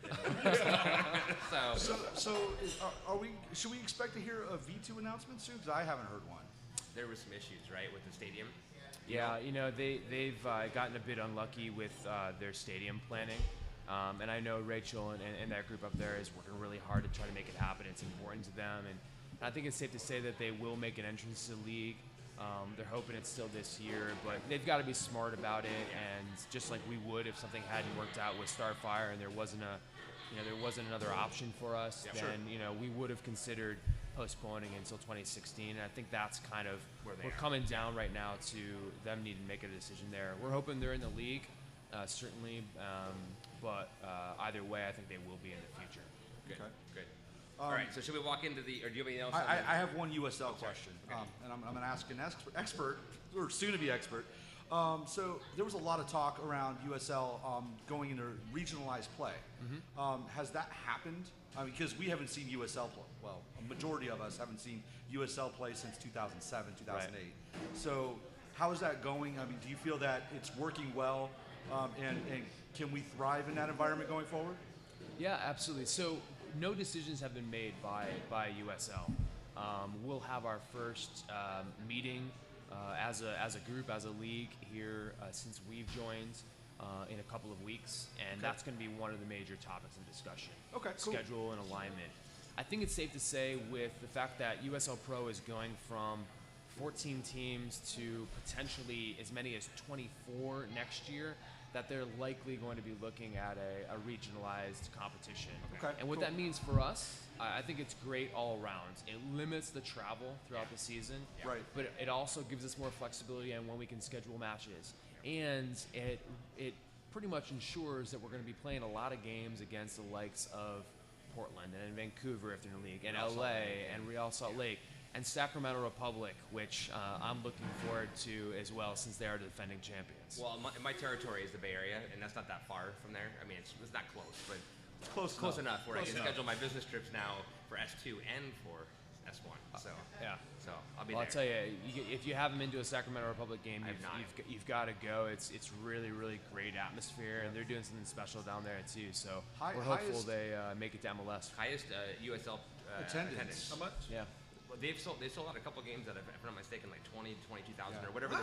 Should we expect to hear a V2 announcement soon? Because I haven't heard one. There were some issues, right, with the stadium. Yeah, they've gotten a bit unlucky with their stadium planning. And I know Rachel and that group up there is working really hard to try to make it happen. It's important to them, and I think it's safe to say that they will make an entrance to the league. They're hoping it's still this year, but they've got to be smart about it. And just like we would if something hadn't worked out with Starfire and there wasn't another option for us, then we would have considered postponing until 2016. And I think that's kind of we're coming down right now to them needing to make a decision there. We're hoping they're in the league, certainly, but either way, I think they will be in the future. Good. All right, so should we walk into the, or do you have anything else? I have one USL question, and I'm going to ask an expert, or soon-to-be expert. So there was a lot of talk around USL going into regionalized play. Has that happened? Because we haven't seen USL play. Well, a majority of us haven't seen USL play since 2007, 2008. Right. So how is that going? Do you feel that it's working well, and can we thrive in that environment going forward? Yeah, absolutely. So no decisions have been made by USL. We'll have our first meeting as a group, as a league here since we've joined in a couple of weeks, and that's going to be one of the major topics of discussion. Okay, cool. Schedule and alignment. I think it's safe to say with the fact that USL Pro is going from 14 teams to potentially as many as 24 next year, that they're likely going to be looking at a regionalized competition. Okay, and what that means for us, I think it's great all around. It limits the travel throughout the season, right? But it also gives us more flexibility on when we can schedule matches, and it pretty much ensures that we're going to be playing a lot of games against the likes of Portland and Vancouver if they're in the league, and LA and Real Salt Lake. And Sacramento Republic, which I'm looking forward to as well, since they are the defending champions. Well, my territory is the Bay Area, and that's not that far from there. I mean, it's not close, but it's close enough where I can schedule my business trips now for S2 and for S1. So I'll be there. I'll tell you, if you haven't been to a Sacramento Republic game, you've got to go. It's really, really great atmosphere, and they're doing something special down there too. So we're hopeful they make it to MLS. Highest USL attendance. How much? Yeah. They sold out a couple games that, if I'm not mistaken, like 22,000 or whatever.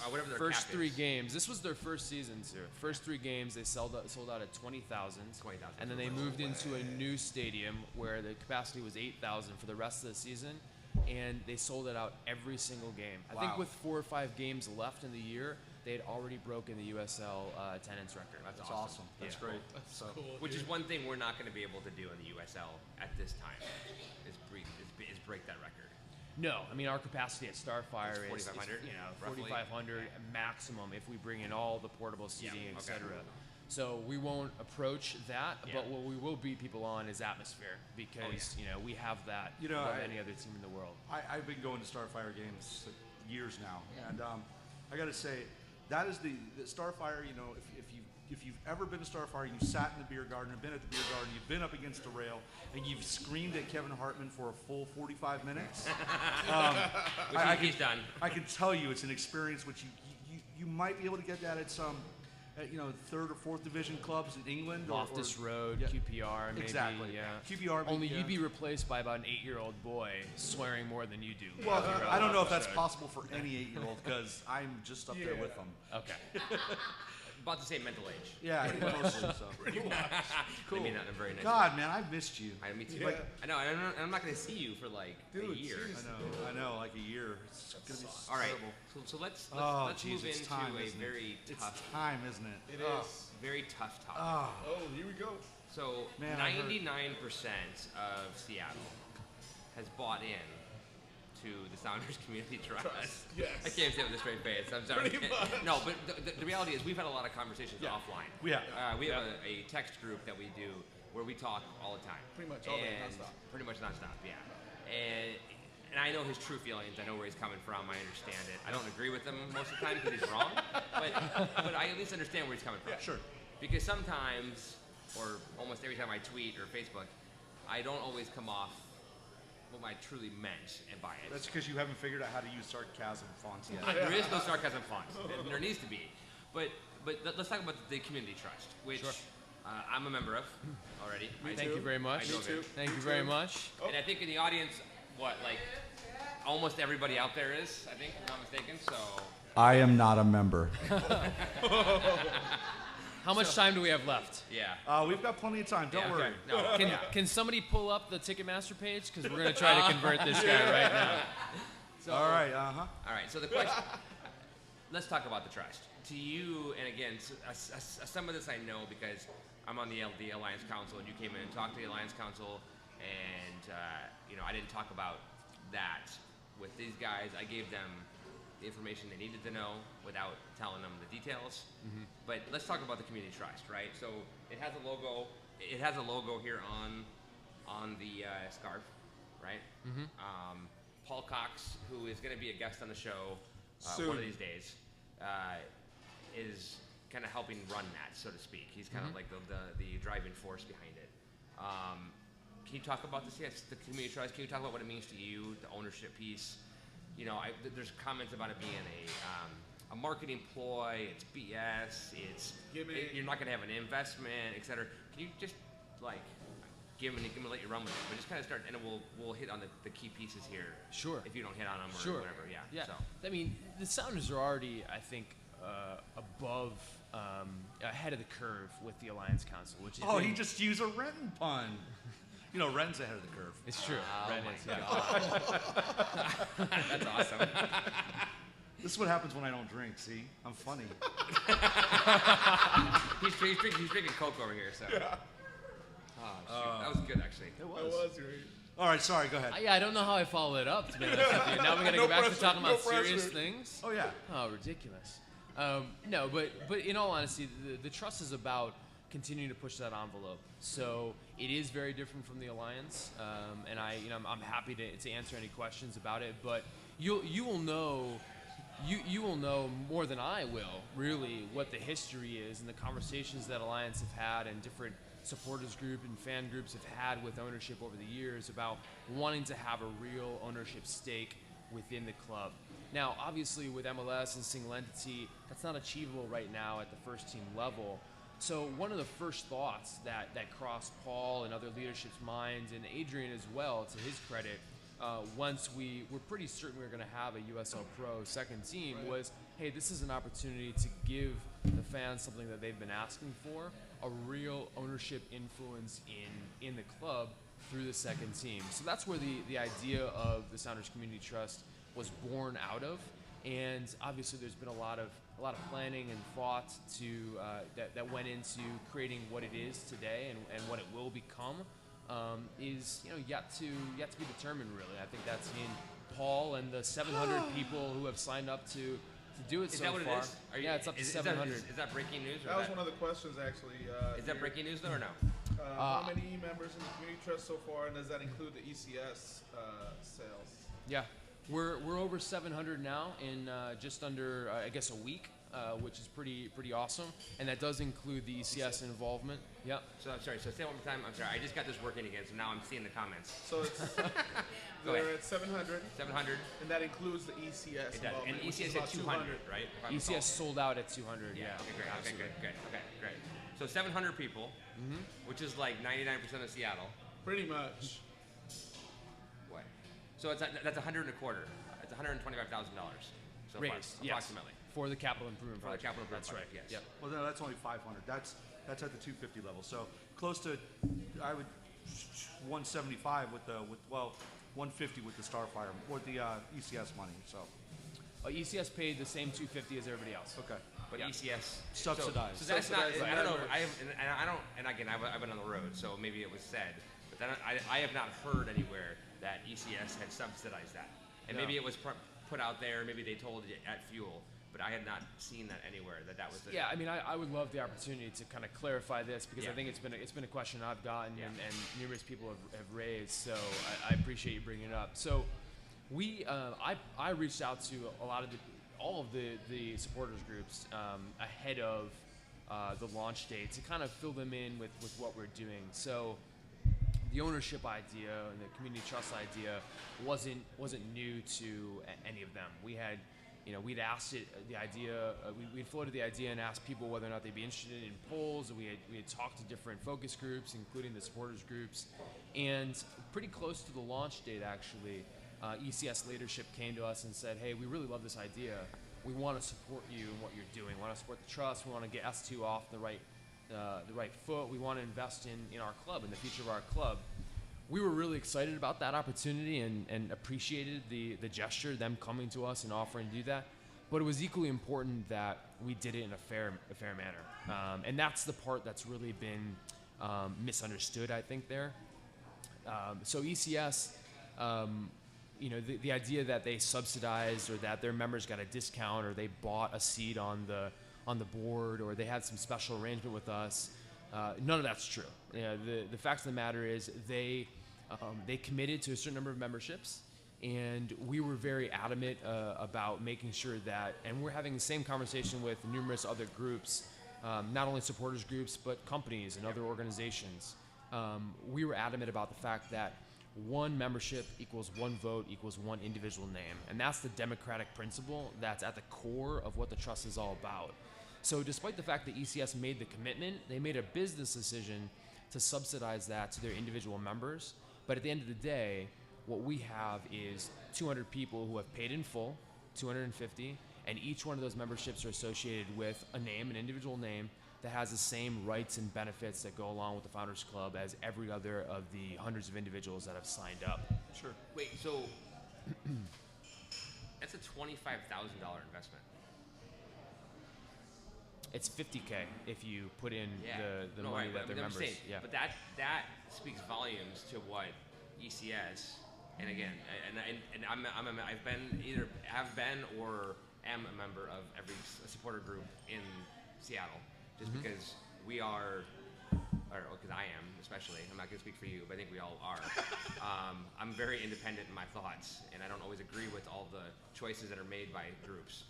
Whatever their first cap three is. games. This was their first season too. First 3 games they sold out at 20,000. And then they moved into a new stadium where the capacity was 8,000 for the rest of the season, and they sold it out every single game. I think with 4 or 5 games left in the year, they had already broken the USL attendance record. That's awesome. That's great. That's cool. Which is one thing we're not going to be able to do in the USL at this time, is break that record. No, I mean our capacity at Starfire is 4,500, 4,500 maximum if we bring in all the portable seating, etc. So we won't approach that, but what we will beat people on is atmosphere, because we have that above any other team in the world. I've been going to Starfire games years now, and I got to say that is the Starfire. If you've ever been to Starfire, you sat in the beer garden, been at the beer garden, you've been up against a rail, and you've screamed at Kevin Hartman for a full 45 minutes. He's done. I can tell you it's an experience which you might be able to get that at some, 3rd or 4th division clubs in England. Loftus Road, QPR, maybe. Exactly. Yeah. QPR. Only you'd be replaced by about an 8-year-old boy swearing more than you do. Well, I don't know if that's possible for any 8-year-old, because I'm just up there with them. Okay. About the same mental age. Yeah, mostly so. Pretty much. Cool. I mean that in a very nice God, way. man, I've missed you. Me too. Yeah. I know. I'm not going to see you for like a year. I know, like a year. It's gonna be All right. terrible. So let's geez, move it's into time, a isn't very it? tough. It's time, isn't it? It is. Very tough topic. Oh, here we go. So Man, 99% of Seattle has bought in to the Sounders Community Trust. Yes. I can't say it with a straight face. I'm sorry. Pretty much. No, but the reality is we've had a lot of conversations offline. We have. We have a text group that we do where we talk all the time. Pretty much all day, nonstop. Pretty much nonstop, yeah. And and I know his true feelings. I know where he's coming from. I understand it. I don't agree with him most of the time because he's wrong, but I at least understand where he's coming from. Yeah, sure. Because sometimes, or almost every time I tweet or Facebook, I don't always come off what I truly meant and by it. That's because you haven't figured out how to use sarcasm fonts yet. There is no sarcasm fonts. There needs to be. But let's talk about the community trust, which I'm a member of already. Thank you very much. I know of it. Thank you very much. And I think in the audience, almost everybody out there is, I think, if I'm not mistaken. So I am not a member. How much time do we have left? yeah. We've got plenty of time. Don't Yeah, worry. okay. No. Can somebody pull up the Ticketmaster page? Because we're going to try to convert this guy right now. So, All right. All right. So the question. Let's talk about the trust. To you, and again, some of this I know because I'm on the Alliance Council, and you came in and talked to the Alliance Council, and I didn't talk about that with these guys. I gave them the information they needed to know without telling them the details. Mm-hmm. But let's talk about the community trust, right? So it has a logo. It has a logo here on the scarf, right? Mm-hmm. Paul Cox, who is going to be a guest on the show one of these days, is kind of helping run that, so to speak. He's kind of like the driving force behind it. Can you talk about this? Yes, the community trust. Can you talk about what it means to you, the ownership piece? There's comments about it being a marketing ploy. It's BS. You're not going to have an investment, et cetera. Can you just give me let you run with it, but just kind of start, and we'll hit on the key pieces here. Sure. If you don't hit on them or whatever, Yeah. So. I mean, the Sounders are already, I think, above, ahead of the curve with the Alliance Council, which is. Oh, he just used a Renton pun. Renton's ahead of the curve. It's true. Oh Ren my is, God. That's awesome. This is what happens when I don't drink. See, I'm funny. He's drinking Coke over here, so. Yeah. Oh, shoot. That was good, actually. It That was great. All right, sorry. Go ahead. I don't know how I follow it up, to be honest with you. Now we're going to go back to talking about serious things. Oh yeah. Oh, ridiculous. No, but in all honesty, the trust is about continuing to push that envelope. So it is very different from the Alliance, and I'm happy to answer any questions about it. But you will know more than I will, really, what the history is and the conversations that Alliance have had and different supporters group and fan groups have had with ownership over the years about wanting to have a real ownership stake within the club. Now, obviously, with MLS and single entity, that's not achievable right now at the first team level. So one of the first thoughts that crossed Paul and other leadership's minds, and Adrian as well, to his credit, once we were pretty certain we were going to have a USL Pro second team, was, hey, this is an opportunity to give the fans something that they've been asking for, a real ownership influence in the club through the second team. So that's where the idea of the Sounders Community Trust was born out of, and obviously there's been a lot of planning and thought to that went into creating what it is today and what it will become. Is yet to be determined, really. I think that's in Paul and the 700 people who have signed up to do it Is so that what far. it is? It's up to 700. Is that breaking news? Or That was one of the questions, actually. Is that breaking news, though, or no? How many members in the community trust so far, and does that include the ECS sales? Yeah, we're over 700 now in just under I guess a week, which is pretty awesome, and that does include the ECS involvement. Yeah. So I'm sorry. So say it one more time. I'm sorry. I just got this working again, so now I'm seeing the comments. So it's they're at 700, 700. and that includes the ECS. It does. And involvement, which is ECS at about 200, right? If I recall. ECS sold out at 200. Yeah. Okay, great. Okay, good. Okay, great. So 700 people, which is like 99% of Seattle. Pretty much. What? So that's 100 and a quarter. It's $125,000 so Raised, far, yes. For approximately. the capital improvement For the project. capital That's right. improvement project, yes. Yep. Well, no, that's only 500. That's at the 250 level. So close to, I would 175 with 150 with the Starfire or the ECS money. So ECS paid the same 250 as everybody else. okay. But Yeah. ECS Subsidized. So that's not. Subsidized I don't know. members. I have, and I don't. And again, I've been on the road, so maybe it was said, but then I have not heard anywhere that ECS had subsidized that. And maybe it was put out there. Maybe they told it at Fuel, but I had not seen that anywhere. That was. Yeah, I mean, I would love the opportunity to kind of clarify this because Yeah. I think it's been a question I've gotten Yeah. and numerous people have raised. So I appreciate you bringing it up. So I reached out to all of the supporters groups ahead of the launch date to kind of fill them in with what we're doing. So the ownership idea and the community trust idea wasn't new to any of them. We had, we'd asked we'd floated the idea and asked people whether or not they'd be interested in polls. We had talked to different focus groups, including the supporters groups, and pretty close to the launch date, actually, ECS leadership came to us and said, "Hey, we really love this idea. We want to support you in what you're doing. We want to support the trust. We want to get S2 off the right foot. We want to invest in our club, in the future of our club." We were really excited about that opportunity and appreciated the gesture, them coming to us and offering to do that. But it was equally important that we did it in a fair manner. And that's the part that's really been misunderstood, I think, there. So ECS, the idea that they subsidized or that their members got a discount or they bought a seat on the board or they had some special arrangement with us, none of that's true. The fact of the matter is they committed to a certain number of memberships, and we were very adamant about making sure that, and we're having the same conversation with numerous other groups, not only supporters groups, but companies and other organizations. We were adamant about the fact that one membership equals one vote equals one individual name. And that's the democratic principle that's at the core of what the trust is all about. So despite the fact that ECS made the commitment, they made a business decision to subsidize that to their individual members. But at the end of the day, what we have is 200 people who have paid in full, 250, and each one of those memberships are associated with a name, an individual name, that has the same rights and benefits that go along with the Founders Club as every other of the hundreds of individuals that have signed up. Sure. Wait, so that's a $25,000 investment. It's $50K if you put in the no, money right, that they're I'm members. saying, Yeah. But that speaks volumes to what ECS, and again, and I've been or am a member of every supporter group in Seattle, just because we are, or because I am especially. I'm not going to speak for you, but I think we all are. I'm very independent in my thoughts, and I don't always agree with all the choices that are made by groups.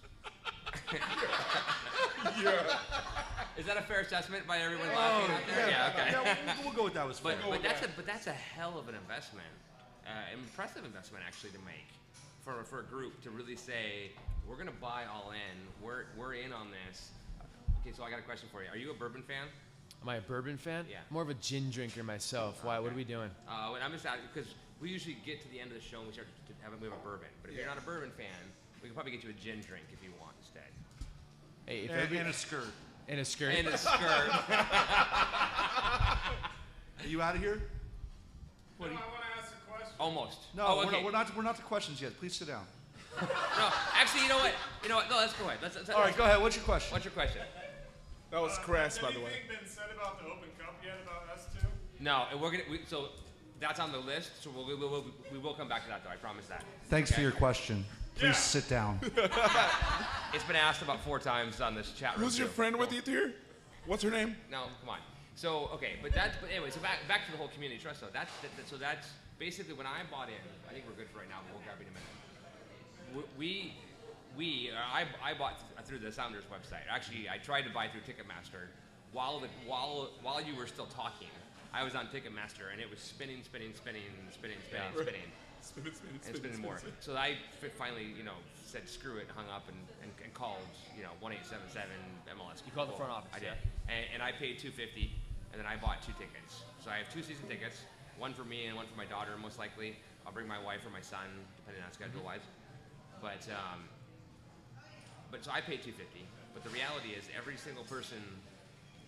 Yeah. Is that a fair assessment by everyone laughing out there? Yeah, okay. Yeah, we'll go with that. But that's a hell of an investment, impressive investment actually to make for a group to really say we're gonna buy all in. We're in on this. Okay, so I got a question for you. Are you a bourbon fan? Am I a bourbon fan? Yeah. More of a gin drinker myself. Why? Okay. What are we doing? I'm just asking because we usually get to the end of the show and we start to have a bourbon. But if you're not a bourbon fan, we can probably get you a gin drink if you want instead. Hey, And a skirt. and a skirt. And a skirt. Are you out of here? I want to ask a question. Almost. No, Oh, okay. we're not to questions yet. Please sit down. No, actually, you know what? No, let's go ahead. All right, go ahead. What's your question? What's your question? That was Crest, by the way. Has anything been said about the Open Cup yet about us two? No, and so that's on the list. So we will come back to that though. I promise that. Thanks for Okay? your question. Please sit down. It's been asked about 4 times on this chat room. Who's your too. friend with you here? What's her name? No, come on. So okay, but anyway. So back to the whole community trust though. That's basically when I bought in. I think we're good for right now. But we'll grab it in a minute. I bought through the Sounders website. Actually, I tried to buy through Ticketmaster while you were still talking. I was on Ticketmaster and it was spinning, and spinning more. So I finally, said screw it, hung up and called, 1877 MLS. You called the front office. I did, and I paid $250, and then I bought 2 tickets. So I have 2 season tickets, one for me and one for my daughter. Most likely, I'll bring my wife or my son, depending on schedule wise. But so I paid $250. But the reality is, every single person,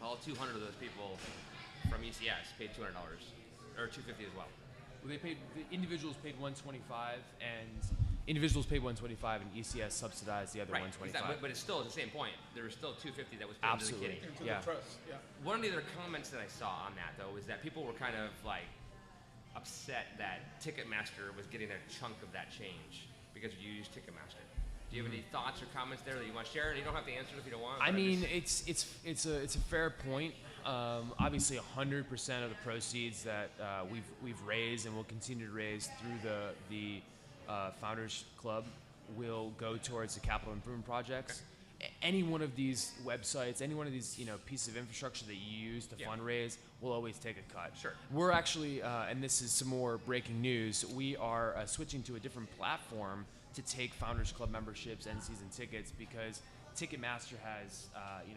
all 200 of those people from ECS paid $200 or $250 as well. Well, the individuals paid $125, and individuals paid $125, and ECS subsidized the other $125. Exactly. But it's still at the same point. There was still $250 that was paid Absolutely. to the kitty. Into Yeah. the trust. Yeah. One of the other comments that I saw on that though was that people were kind of like upset that Ticketmaster was getting a chunk of that change because you use Ticketmaster. Do you have any thoughts or comments there that you want to share? And you don't have to answer if you don't want. I but mean, just- it's a fair point. Obviously, 100% of the proceeds that we've raised and will continue to raise through the Founders Club will go towards the capital improvement projects. Any one of these websites, any one of these pieces of infrastructure that you use to fundraise will always take a cut. Sure. We're actually, and this is some more breaking news, we are switching to a different platform to take Founders Club memberships and season tickets because Ticketmaster has,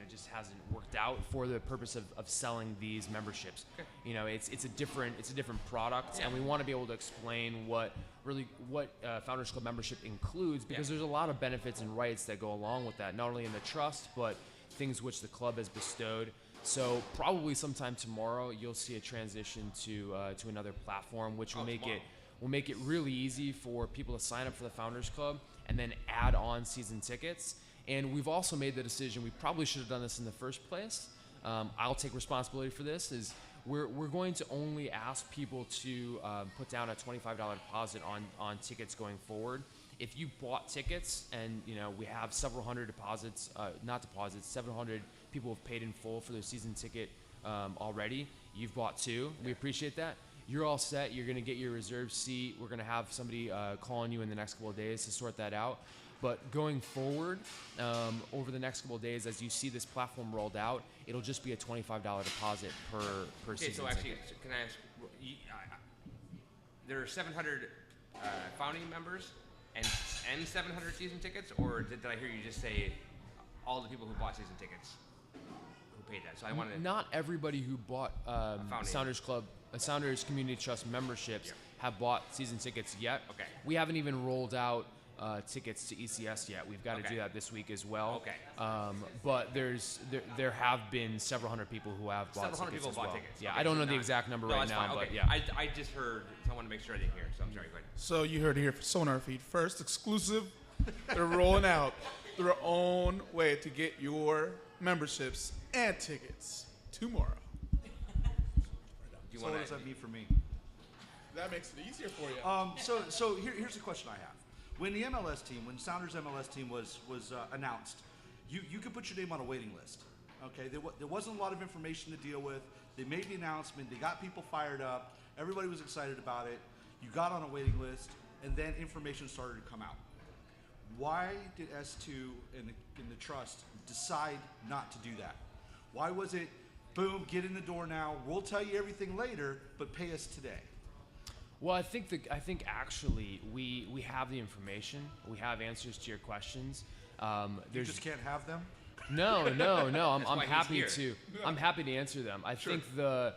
just hasn't worked out for the purpose of selling these memberships. Okay. It's a different product, and we want to be able to explain what Founders Club membership includes because there's a lot of benefits and rights that go along with that, not only in the trust but things which the club has bestowed. So probably sometime tomorrow you'll see a transition to another platform, which will make it really easy for people to sign up for the Founders Club and then add on season tickets. And we've also made the decision, we probably should have done this in the first place. I'll take responsibility for this, is we're going to only ask people to put down a $25 deposit on tickets going forward. If you bought tickets and we have several hundred deposits, several hundred people have paid in full for their season ticket already. You've bought 2. We appreciate that. You're all set. You're going to get your reserved seat. We're going to have somebody calling you in the next couple of days to sort that out. But going forward, over the next couple of days, as you see this platform rolled out, it'll just be a $25 deposit per season. So actually, ticket. can I ask? There are 700 founding members and 700 season tickets, or did I hear you just say all the people who bought season tickets who paid that? So I want to. Not everybody who bought Sounders Club, Sounders Community Trust memberships have bought season tickets yet. Okay. We haven't even rolled out tickets to ECS yet. We've got to do that this week as well. Okay. But there have been several hundred people who have bought Several hundred tickets people as bought well. tickets. Yeah, Okay, I don't so know the not- exact number No, right that's now, fine. but Okay. yeah. I just heard, so I want to make sure I didn't hear. So I'm sorry. Go ahead. So you heard it here for SonarFeed. First, exclusive. They're rolling out their own way to get your memberships and tickets tomorrow. Do you So want what does to? that mean for me? That makes it easier for you. So here's the question I have. When the MLS team, when Sounders MLS team was announced, you could put your name on a waiting list. Okay, there wasn't a lot of information to deal with. They made the announcement. They got people fired up. Everybody was excited about it. You got on a waiting list, and then information started to come out. Why did S2 and the trust decide not to do that? Why was it, boom, get in the door now, we'll tell you everything later, but pay us today? Well, I think actually we have the information. We have answers to your questions. You just can't have them? No. I'm why he's happy here. to. I'm happy to answer them. I think the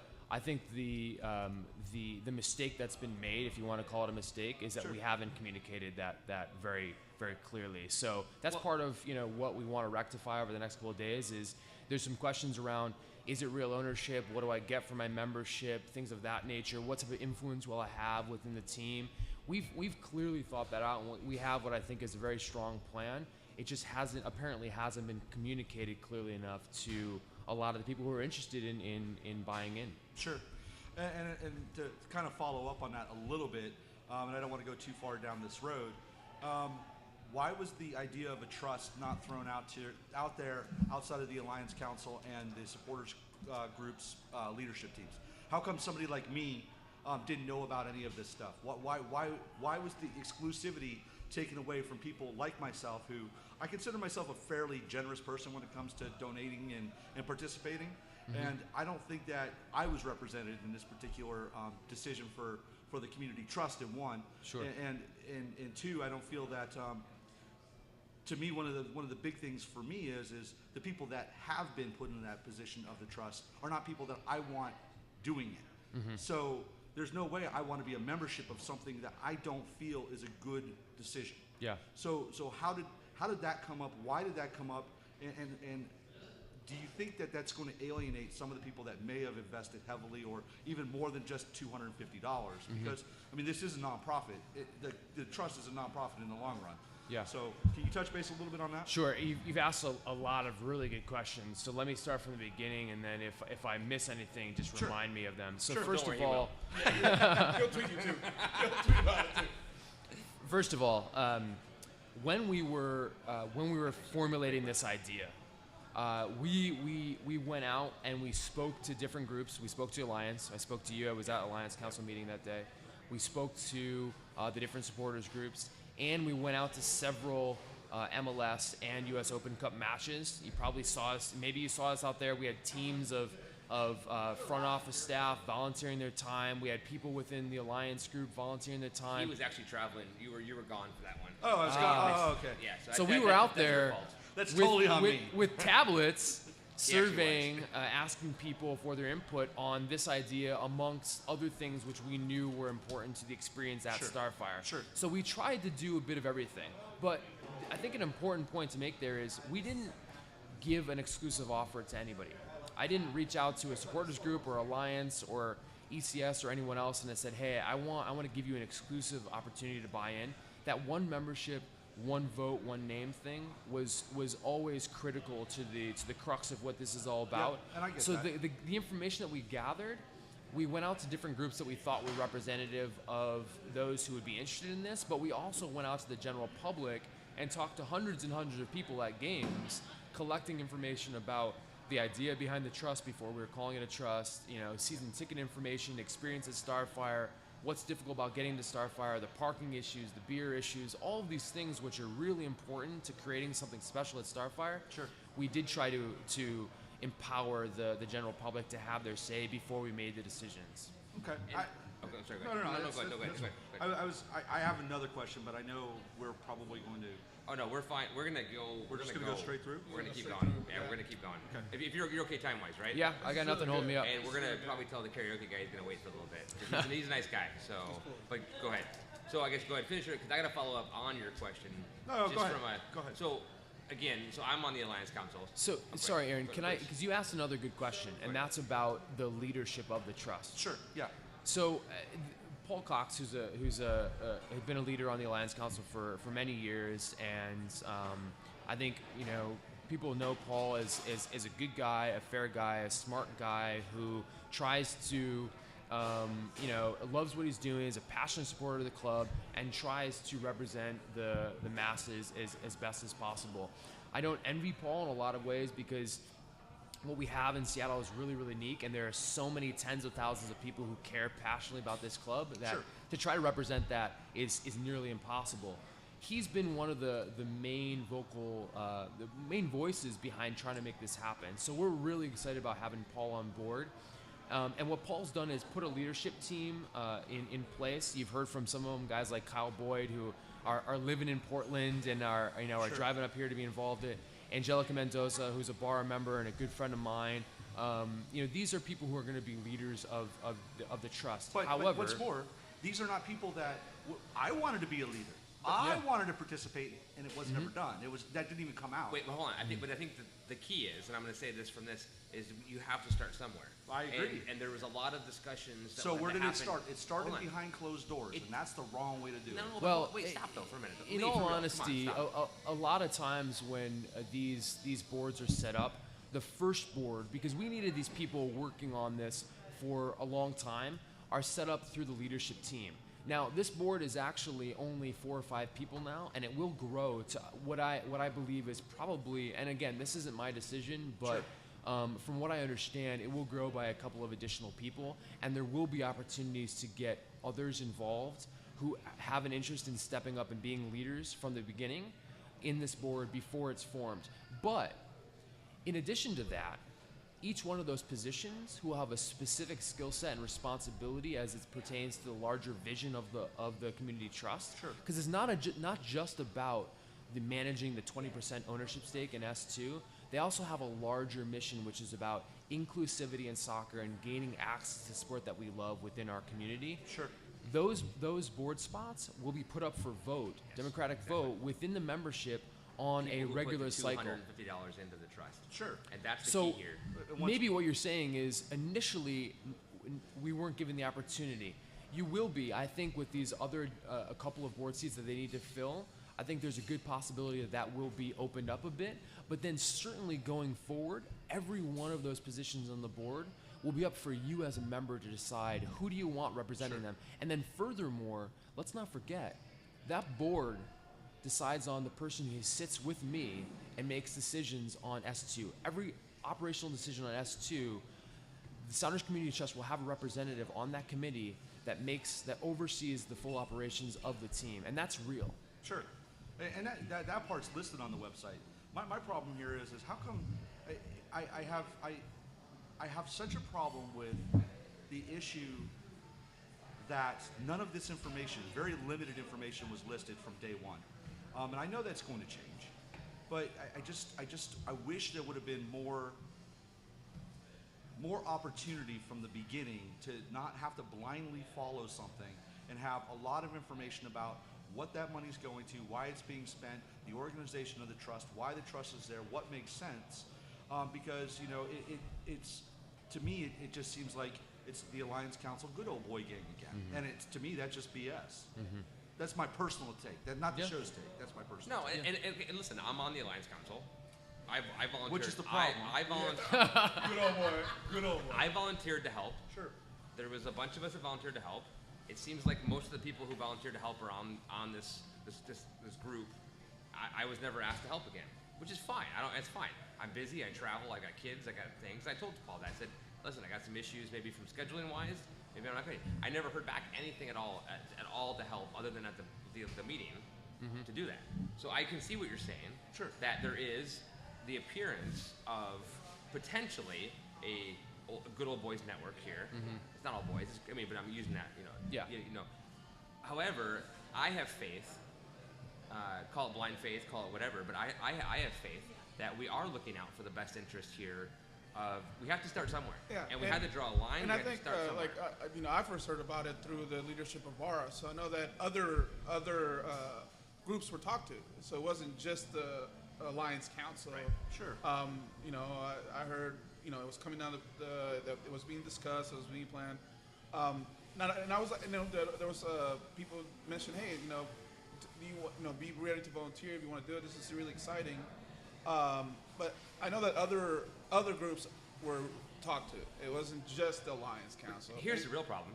mistake that's been made, if you want to call it a mistake, is that we haven't communicated that very very clearly. So that's part of what we want to rectify over the next couple of days. Is there's some questions around. Is it real ownership? What do I get for my membership? Things of that nature. What type of influence will I have within the team? We've clearly thought that out, and we have what I think is a very strong plan. It just hasn't been communicated clearly enough to a lot of the people who are interested in buying in. Sure. And to kind of follow up on that a little bit, and I don't want to go too far down this road, why was the idea of a trust not thrown out there outside of the Alliance Council and the supporters groups leadership teams? How come somebody like me didn't know about any of this stuff? Why was the exclusivity taken away from people like myself, who I consider myself a fairly generous person when it comes to donating and participating? Mm-hmm. And I don't think that I was represented in this particular decision for the community trust, in one. Sure. And two, I don't feel that. To me, one of the big things for me is the people that have been put in that position of the trust are not people that I want doing it. Mm-hmm. So there's no way I want to be a membership of something that I don't feel is a good decision. Yeah. So how did that come up? Why did that come up? And do you think that that's going to alienate some of the people that may have invested heavily, or even more than just $250? Mm-hmm. Because I mean, this is a nonprofit. The trust is a nonprofit in the long run. Yeah. So can you touch base a little bit on that? Sure. You've asked a lot of really good questions. So let me start from the beginning, and then if I miss anything, just remind me of them. So first of all, He'll tweet you too. He'll tweet about it too. First of all, when we were formulating this idea, we went out and we spoke to different groups. We spoke to Alliance. I spoke to you. I was at Alliance Council meeting that day. We spoke to the different supporters groups, and we went out to several MLS and U.S. Open Cup matches. You probably saw us. Maybe you saw us out there. We had teams of front office staff volunteering their time. We had people within the Alliance group volunteering their time. He was actually traveling. You were gone for that one. Oh, I was gone. Oh, okay. Yeah. So we were out that's your there fault. That's totally on me. with tablets, He actually surveying, asking people for their input on this idea, amongst other things which we knew were important to the experience at Starfire. Sure. So we tried to do a bit of everything. But I think an important point to make there is we didn't give an exclusive offer to anybody. I didn't reach out to a supporters group or Alliance or ECS or anyone else and I said, hey, I want to give you an exclusive opportunity to buy in. That one membership, one vote, one name thing was always critical to the crux of what this is all about. Yeah, and I get so that. the information that we gathered, we went out to different groups that we thought were representative of those who would be interested in this, but we also went out to the general public and talked to hundreds and hundreds of people at games, collecting information about the idea behind the trust before we were calling it a trust, season ticket information, experience at Starfire, what's difficult about getting to Starfire, the parking issues, the beer issues, all of these things which are really important to creating something special at Starfire. Sure. We did try to empower the general public to have their say before we made the decisions. Okay. Okay, I'm sorry. No, Go ahead. that's- Go ahead. I have another question, but I know we're probably going to. Oh no, we're fine. We're gonna go. We're just gonna go straight through? We're gonna keep going. Yeah, we're gonna keep going. Okay. If you're okay time wise, right? Yeah, I got nothing holding me up. And we're gonna probably tell the karaoke guy he's gonna wait for a little bit. 'Cause He's a nice guy. So, but go ahead. So I guess go ahead, finish it because I gotta follow up on your question. No, just go ahead. From Go ahead. So, again, I'm on the Alliance Council. So, Okay. sorry, Aaron, Go can ahead. because you asked another good question, and that's about the leadership of the trust. Sure. Yeah. So, Paul Cox, who's had been a leader on the Alliance Council for many years, and I think people know Paul as a good guy, a fair guy, a smart guy who tries to loves what he's doing, is a passionate supporter of the club, and tries to represent the masses as best as possible. I don't envy Paul in a lot of ways because what we have in Seattle is really, really unique, and there are so many tens of thousands of people who care passionately about this club that Sure. to try to represent that is nearly impossible. He's been one of the main the main voices behind trying to make this happen. So we're really excited about having Paul on board. And what Paul's done is put a leadership team in place. You've heard from some of them, guys like Kyle Boyd, who are living in Portland and are Sure. driving up here to be involved in. Angelica Mendoza, who's a bar member and a good friend of mine. These are people who are going to be leaders of the trust. But However, what's more, these are not people that I wanted to be a leader. I wanted to participate, and it wasn't ever done. That didn't even come out. Wait, but hold on. I think the key is, and I'm going to say this from this, is you have to start somewhere. I agree. And there was a lot of discussions. That So wanted where to did it happen. start? It started Hold on. behind closed doors, and that's the wrong way to do No, it. but Well, wait, stop though for a minute. in Lee, all for real. Come on, honesty, stop. a lot of times when these boards are set up, the first board, because we needed these people working on this for a long time, are set up through the leadership team. Now, this board is actually only 4 or 5 people now, and it will grow to what I believe is probably, and again, this isn't my decision, but from what I understand, it will grow by a couple of additional people, and there will be opportunities to get others involved who have an interest in stepping up and being leaders from the beginning in this board before it's formed. But in addition to that, each one of those positions will have a specific skill set and responsibility as it pertains to the larger vision of the community trust. Sure. Because it's not just about managing the 20% ownership stake in S2. They also have a larger mission, which is about inclusivity in soccer and gaining access to sport that we love within our community. Sure. Those board spots will be put up for vote, democratic vote within the membership on People a who regular put the cycle. $250 into the trust. Sure. And that's the So key here. maybe what you're saying is initially we weren't given the opportunity. You will be, I think, with these other a couple of board seats that they need to fill. I think there's a good possibility that will be opened up a bit. But then certainly going forward, every one of those positions on the board will be up for you as a member to decide who do you want representing them. And then furthermore, let's not forget, that board decides on the person who sits with me and makes decisions on S2. Every operational decision on S2, the Sounders Community Trust will have a representative on that committee that oversees the full operations of the team, and that's real. Sure, and that part's listed on the website. My problem here is how come I have such a problem with the issue that none of this information, very limited information, was listed from day one, and I know that's going to change, but I wish there would have been more opportunity from the beginning to not have to blindly follow something and have a lot of information about what that money's going to, why it's being spent, the organization of the trust, why the trust is there, what makes sense, because it's to me it just seems like it's the Alliance Council good old boy gang again, and it's, to me, that's just BS. That's my personal take. That's not the show's take. That's my personal take. And listen, I'm on the Alliance Council. I volunteered. Which is the problem. I volunteered. Good old boy. Good old boy. I volunteered to help. Sure. There was a bunch of us that volunteered to help. It seems like most of the people who volunteered to help are on this group. I was never asked to help again, which is fine. It's fine. I'm busy. I travel. I got kids. I got things. I told Paul that. I said, listen, I got some issues maybe from scheduling wise. Maybe I'm not going to. I never heard back anything at all to help other than at the meeting to do that. So I can see what you're saying. Sure. That there is the appearance of potentially a good old boys network here. It's not all boys. But I'm using that. Yeah. However, I have faith. Call it blind faith, call it whatever. But I have faith that we are looking out for the best interest here. We have to start somewhere. Yeah, and we had to draw a line. And I we had think, to start somewhere. I first heard about it through the leadership of VARA, so I know that other groups were talked to. So it wasn't just the Alliance Council. Right. Sure. I heard, it was coming down that it was being discussed, it was being planned. And I was like, there was people mentioned, hey, be ready to volunteer if you want to do it. This is really exciting. But I know that other groups were talked to. It wasn't just the Alliance Council. Here's the real problem.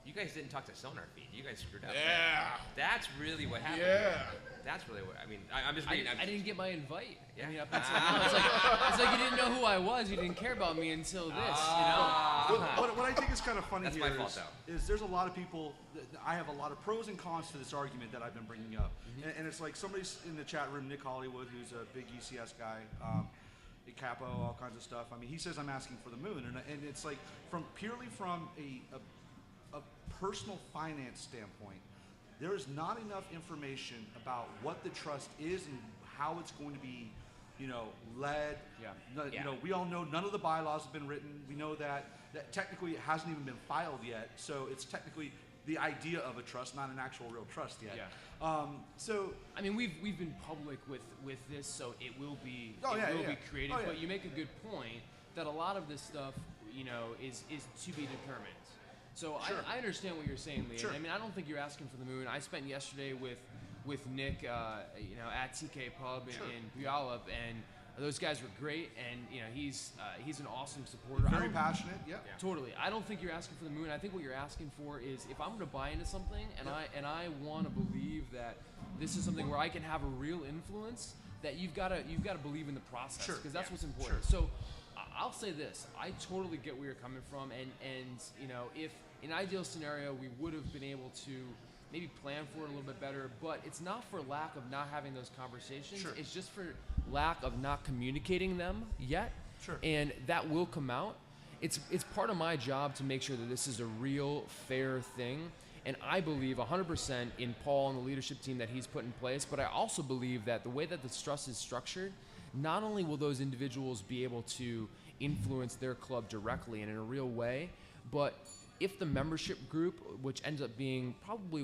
You guys didn't talk to SonarFeed. You guys screwed up. Yeah. That's really what happened. Yeah. That's really what, I'm just reading. I didn't get my invite. Yeah. Up until now. It's like you didn't know who I was. You didn't care about me until this. What I think is kind of funny That's here my fault, though. is there's a lot of people. I have a lot of pros and cons to this argument that I've been bringing up, and it's like somebody's in the chat room, Nick Hollywood, who's a big ECS guy. Capo, all kinds of stuff. He says I'm asking for the moon, and it's like purely from a personal finance standpoint, there is not enough information about what the trust is and how it's going to be, led. Yeah. We all know none of the bylaws have been written. We know that technically it hasn't even been filed yet, so it's technically the idea of a trust, not an actual real trust yet. Yeah. We've been public with this, so it will be be created. But you make a good point that a lot of this stuff, is to be determined. So sure. I understand what you're saying, Lee. Sure. I don't think you're asking for the moon. I spent yesterday with Nick, at TK Pub in Puyallup, and those guys were great, and he's an awesome supporter. Very passionate, yeah. Totally. I don't think you're asking for the moon. I think what you're asking for is if I'm going to buy into something, and I want to believe that this is something where I can have a real influence, that you've got to believe in the process, because that's what's important. Sure. So I'll say this: I totally get where you're coming from, and if in an ideal scenario we would have been able to maybe plan for it a little bit better, but it's not for lack of not having those conversations. Sure. It's just for lack of not communicating them yet. Sure. And that will come out. It's part of my job to make sure that this is a real, fair thing. And I believe 100% in Paul and the leadership team that he's put in place, but I also believe that the way that the trust is structured, not only will those individuals be able to influence their club directly and in a real way, but if the membership group, which ends up being probably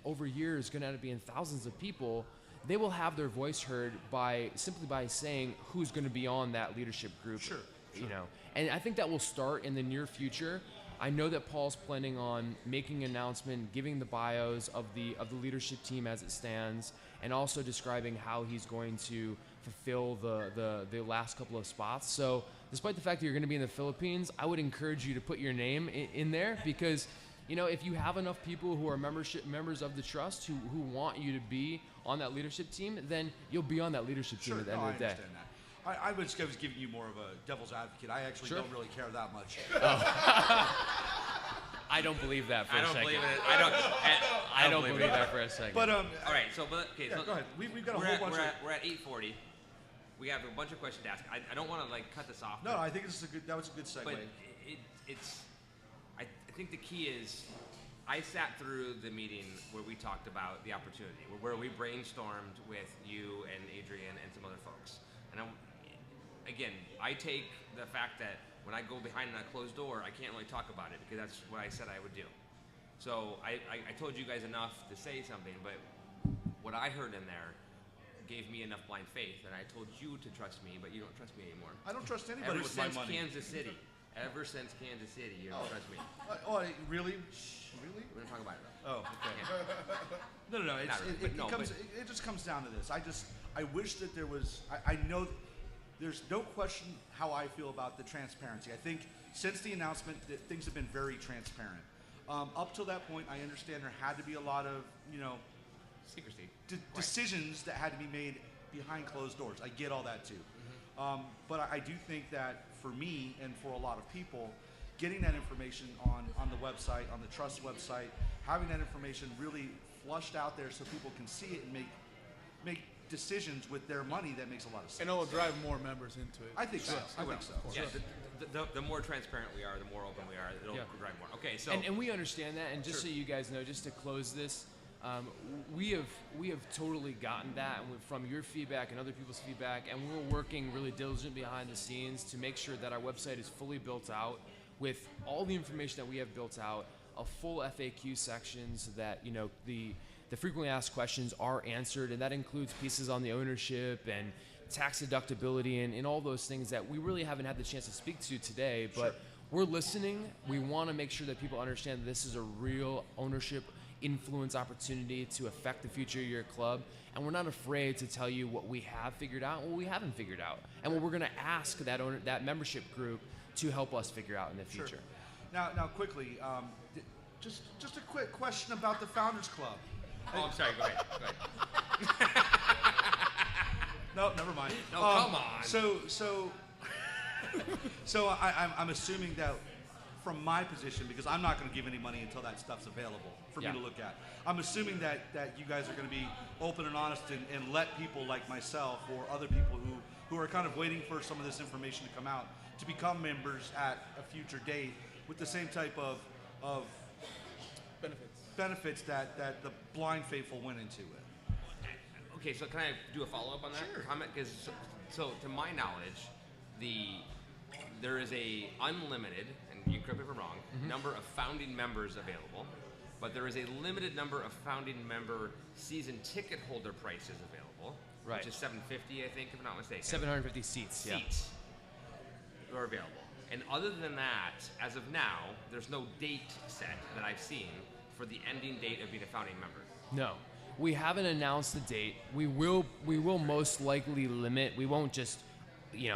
over years going to end up being thousands of people, they will have their voice heard simply by saying who's going to be on that leadership group. Sure. And I think that will start in the near future. I know that Paul's planning on making an announcement, giving the bios of the leadership team as it stands, and also describing how he's going to fulfill the last couple of spots. So despite the fact that you're going to be in the Philippines, I would encourage you to put your name in there, because if you have enough people who are members of the trust who want you to be on that leadership team, then you'll be on that leadership team at the end of the day. I understand that. I was giving you more of a devil's advocate. I actually don't really care that much. I don't believe that for I a don't second. believe it. I don't believe that for a second. But All right, so okay, yeah, so go ahead. We've got a we're whole at, bunch we're of. at, we're at 8:40. We have a bunch of questions to ask. I don't want to like cut this off. No, I think this is a good. That was a good segue. But I think the key is, I sat through the meeting where we talked about the opportunity, where we brainstormed with you and Adrian and some other folks. And again, I take the fact that when I go behind that closed door, I can't really talk about it because that's what I said I would do. So I told you guys enough to say something, but what I heard in there gave me enough blind faith, and I told you to trust me, but you don't trust me anymore. I don't trust anybody Ever with my since money. Ever since Kansas City, you don't trust me. Really? Really? We're gonna talk about it though. Oh, okay. No. It just comes down to this. I wish that there was. I know there's no question how I feel about the transparency. I think since the announcement that things have been very transparent. Up till that point, I understand there had to be a lot of Secrecy. Decisions that had to be made behind closed doors. I get all that too. But I do think that for me and for a lot of people, getting that information on the website, on the Trust website, having that information really flushed out there so people can see it and make decisions with their money that makes a lot of sense. And it will drive more members into it. I think so. I think so. Yeah, the more transparent we are, the more open we are, it'll drive more. Okay, so And we understand that, and just so you guys know, just to close this, we have totally gotten that from your feedback and other people's feedback, and we're working really diligently behind the scenes to make sure that our website is fully built out with all the information that we have built out, a full FAQ section so that the frequently asked questions are answered, and that includes pieces on the ownership and tax deductibility and all those things that we really haven't had the chance to speak to today, but we're listening. We want to make sure that people understand that this is a real ownership influence opportunity to affect the future of your club, and we're not afraid to tell you what we have figured out and what we haven't figured out, and what we're going to ask that membership group to help us figure out in the future. Now quickly, just a quick question about the Founders Club. I'm sorry. Go ahead. No, never mind. No, come on. So I'm assuming that from my position, because I'm not going to give any money until that stuff's available for me to look at. I'm assuming that you guys are going to be open and honest and let people like myself or other people who are kind of waiting for some of this information to come out to become members at a future date with the same type of benefits that the blind faithful went into it. Okay, so can I do a follow-up on that comment? Because so to my knowledge, there is a unlimited, and you correct me if I'm wrong, number of founding members available, but there is a limited number of founding member season ticket holder prices available, which is $750, I think, if I'm not mistaken. 750 seats. Seats are available. And other than that, as of now, there's no date set that I've seen for the ending date of being a founding member. No. We haven't announced the date. We will most likely limit. We won't just,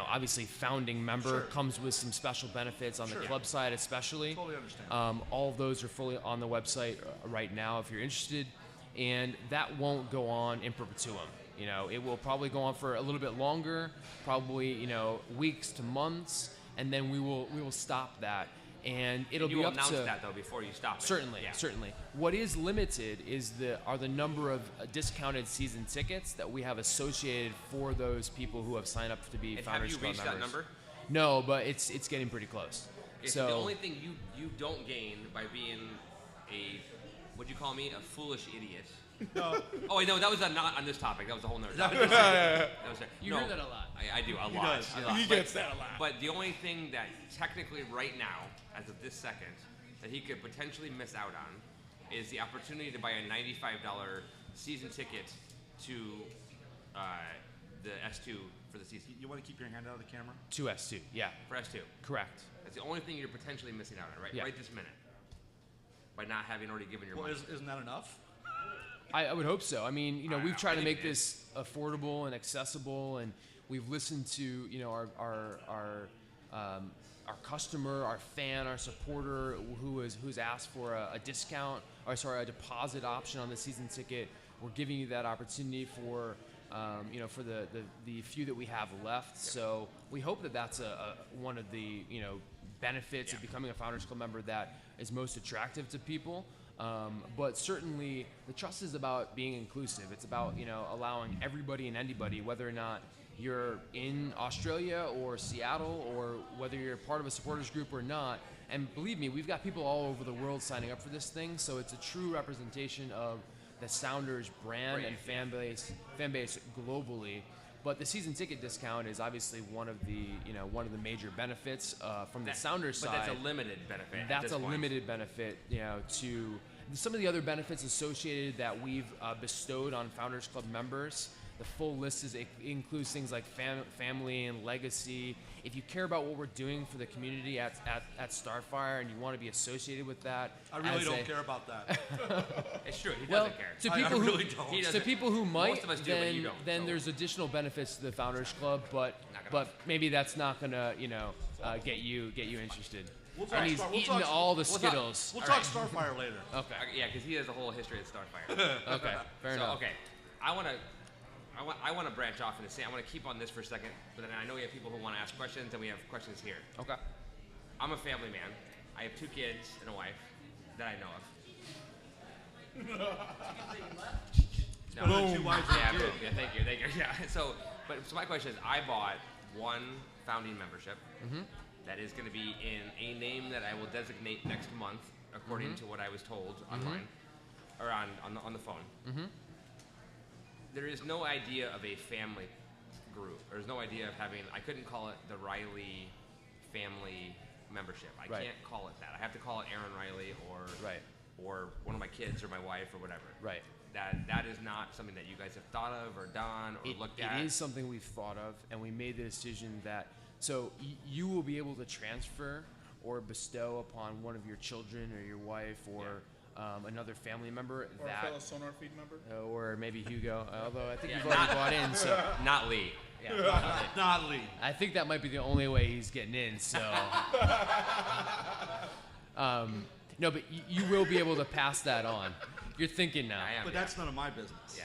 obviously founding member comes with some special benefits on the club side especially. Totally understand. All of those are fully on the website right now if you're interested. And that won't go on in perpetuum. It will probably go on for a little bit longer, probably, weeks to months, and then we will stop that. And it'll be up to. You announce that though before you stop it. Certainly. What is limited are the number of discounted season tickets that we have associated for those people who have signed up to be Founders Club members. Have you reached that number? No, but it's getting pretty close. Okay, so the only thing you don't gain by being what'd you call me, a foolish idiot. No. Oh wait, no, that was not on this topic. That was a whole nother topic. You hear that a lot. I do a lot. does, A lot. He gets that a lot. But the only thing that technically right now, as of this second, that he could potentially miss out on is the opportunity to buy a $95 season ticket to the S2 for the season. You want to keep your hand out of the camera? To S2, yeah. For S2. Correct. That's the only thing you're potentially missing out on, right? Yeah. Right this minute. By not having already given your money. Isn't that enough? I would hope so. I mean, we've tried to make it is. this affordable and accessible, and we've listened to our customer, our fan, our supporter who's asked for a discount, a deposit option on the season ticket. We're giving you that opportunity for for the few that we have left. So we hope that that's one of the benefits of becoming a Founders Club member that is most attractive to people. But certainly the trust is about being inclusive. It's about, allowing everybody and anybody, whether or not you're in Australia or Seattle or whether you're part of a supporters group or not. And believe me, we've got people all over the world signing up for this thing, so it's a true representation of the Sounders brand and fan base globally. But the season ticket discount is obviously one of the major benefits from the Sounders side. But that's a limited benefit. That's a limited benefit, to some of the other benefits associated that we've bestowed on Founders Club members. The full list includes things like family and legacy. If you care about what we're doing for the community at Starfire and you want to be associated with that, I really don't care about that. It's true. He doesn't care. To people really don't. To people who might, most of us do, but you don't, then so. there's additional benefits to the Founders Club, but maybe that's not gonna get you interested. We'll he's talk eating all the Skittles. We'll talk Starfire later. Okay. Yeah, because he has a whole history at Starfire. Okay. Fair enough. Okay, I want to branch off and say I want to keep on this for a second, but then I know we have people who want to ask questions, and we have questions here. Okay. I'm a family man. I have 2 kids and a wife that I know of. No, Boom. 2 wives and a kid. boom. Yeah, thank you. Yeah. So my question is, I bought one founding membership that is going to be in a name that I will designate next month, according to what I was told online or on the phone. There is no idea of a family group. There's no idea of having. I couldn't call it the Riley family membership. I can't call it that. I have to call it Aaron Riley or one of my kids or my wife or whatever. Right. That is not something that you guys have thought of or done or looked at. It is something we've thought of, and we made the decision that you will be able to transfer or bestow upon one of your children or your wife or another family member Or a fellow SonarFeed member. or maybe Hugo. Although I think you've already bought in, so Not Lee. yeah. Not Lee. I think that might be the only way he's getting in. So, no, but you will be able to pass that on. You're thinking now. I am. But that's none of my business. Yeah.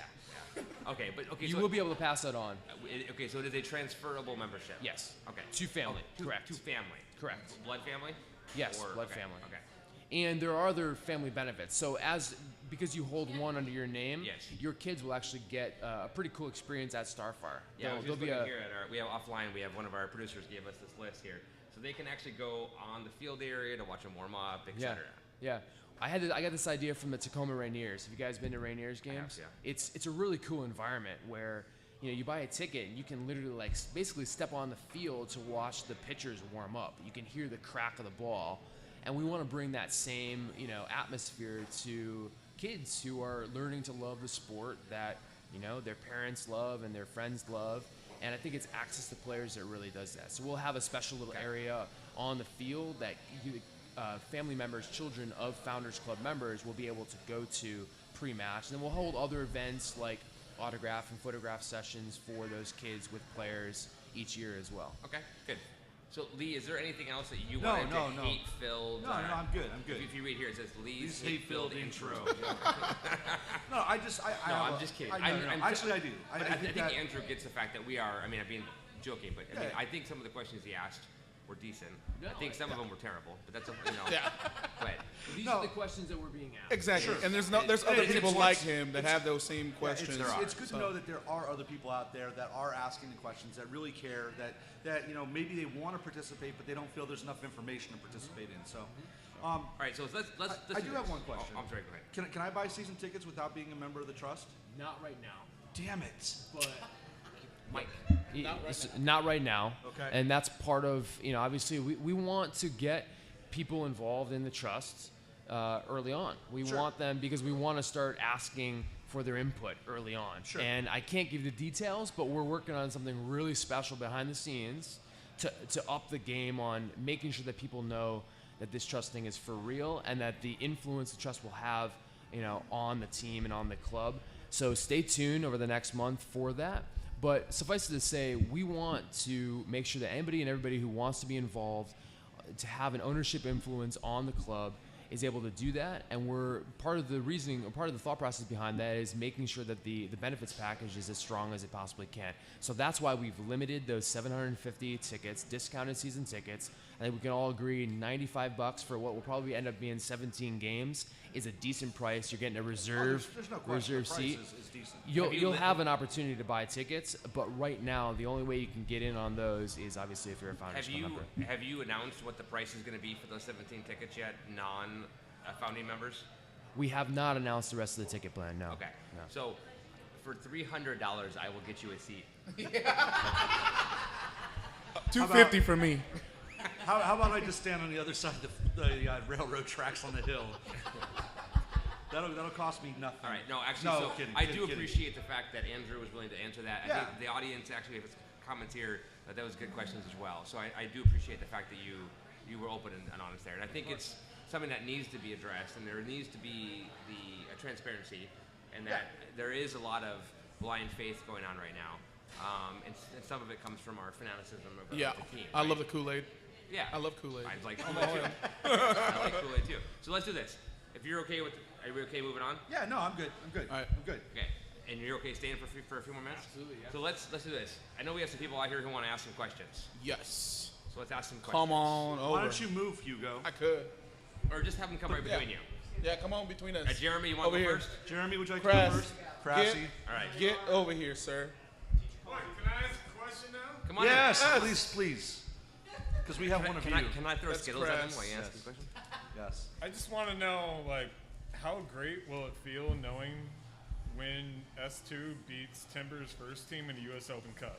Okay, You will be able to pass that on. Okay, so it is a transferable membership. Yes. Okay. To family. Correct. To family. Correct. Blood family. Yes. Or, Blood okay, family. Okay. And there are other family benefits. So because you hold one under your name, Yes. your kids will actually get a pretty cool experience at Starfire. Yeah, I was There'll just be looking here at we have offline. We have one of our producers gave us this list here, so they can actually go on the field area to watch them warm up, etc. Yeah. I got this idea from the Tacoma Rainiers. Have you guys been to Rainiers games? yeah. It's a really cool environment where you buy a ticket and you can literally basically step on the field to watch the pitchers warm up. You can hear the crack of the ball, and we want to bring that same atmosphere to kids who are learning to love the sport that their parents love and their friends love. And I think it's access to players that really does that. So we'll have a special little area on the field that family members, children of Founders Club members will be able to go to pre-match. And then we'll hold other events like autograph and photograph sessions for those kids with players each year as well. Okay, good. So Lee, is there anything else that you No, wanted no, to no. hate-filled? No, I'm good. If you read here, it says Lee's hate-filled intro. No, I'm just kidding. Actually, I do. I think Andrew gets the fact that we are. I mean, I've been joking, but I think some of the questions he asked were decent. I think some of them were terrible, but that's But These are the questions that we're being asked. Exactly. And there's other people like him that have those same questions. It's good to know that there are other people out there that are asking the questions, that really care, that maybe they want to participate, but they don't feel there's enough information to participate in. So, all right. So let's I do have one question. Oh, I'm sorry. Go ahead. Can I buy season tickets without being a member of the trust? Not right now. Damn it! But Mike. Not right now. Okay. And that's part of, obviously we want to get people involved in the trust early on. We want them because we want to start asking for their input early on. Sure. And I can't give you the details, but we're working on something really special behind the scenes to up the game on making sure that people know that this trust thing is for real and that the influence the trust will have, on the team and on the club. So stay tuned over the next month for that. But suffice it to say, we want to make sure that anybody and everybody who wants to be involved to have an ownership influence on the club is able to do that, and we're part of the reasoning, or part of the thought process behind that is making sure that the benefits package is as strong as it possibly can. So that's why we've limited those 750 tickets, discounted season tickets. I think we can all agree $95 for what will probably end up being 17 games is a decent price. You're getting a reserve There's no question. reserve The price seat. is decent. You'll have an opportunity to buy tickets, but right now the only way you can get in on those is obviously if you're a Founders Club member. Have you announced what the price is going to be for those 17 tickets yet, non-founding members? We have not announced the rest of the ticket plan. No. Okay. No. So for $300, I will get you a seat. $250 for me. How about I just stand on the other side of the railroad tracks on the hill? That'll cost me nothing. All right. No, actually, No, so kidding, I kidding, do kidding. appreciate the fact that Andrew was willing to answer that. I Yeah. think the audience actually have comments here that was good questions as well. So I do appreciate the fact that you were open and honest there. And I think it's something that needs to be addressed, and there needs to be the transparency, and that there is a lot of blind faith going on right now. And some of it comes from our fanaticism of the team. I right? love the Kool-Aid. Yeah. I love Kool-Aid. I like Kool-Aid too. I like Kool-Aid too. So let's do this. If you're okay with, are you okay moving on? Yeah, no, I'm good. All right. I'm good. Okay. And you're okay staying for a few more minutes? Absolutely, yeah. So let's do this. I know we have some people out here who want to ask some questions. Yes. So let's ask some questions. Come on over. Why don't you move, Hugo? I could. Or just have them come right between you. Yeah, come on between us. Jeremy, you want Over to go here. first? Jeremy, would you like to Crass. go first? Crassy. All right. Get over here, sir. Wait, can I ask a question now? Come on. Yes, please. Because we have one of you. Can I throw That's Skittles at him crass. while you ask the question? Yes. I just want to know, like, how great will it feel knowing when S2 beats Timber's first team in the U.S. Open Cup?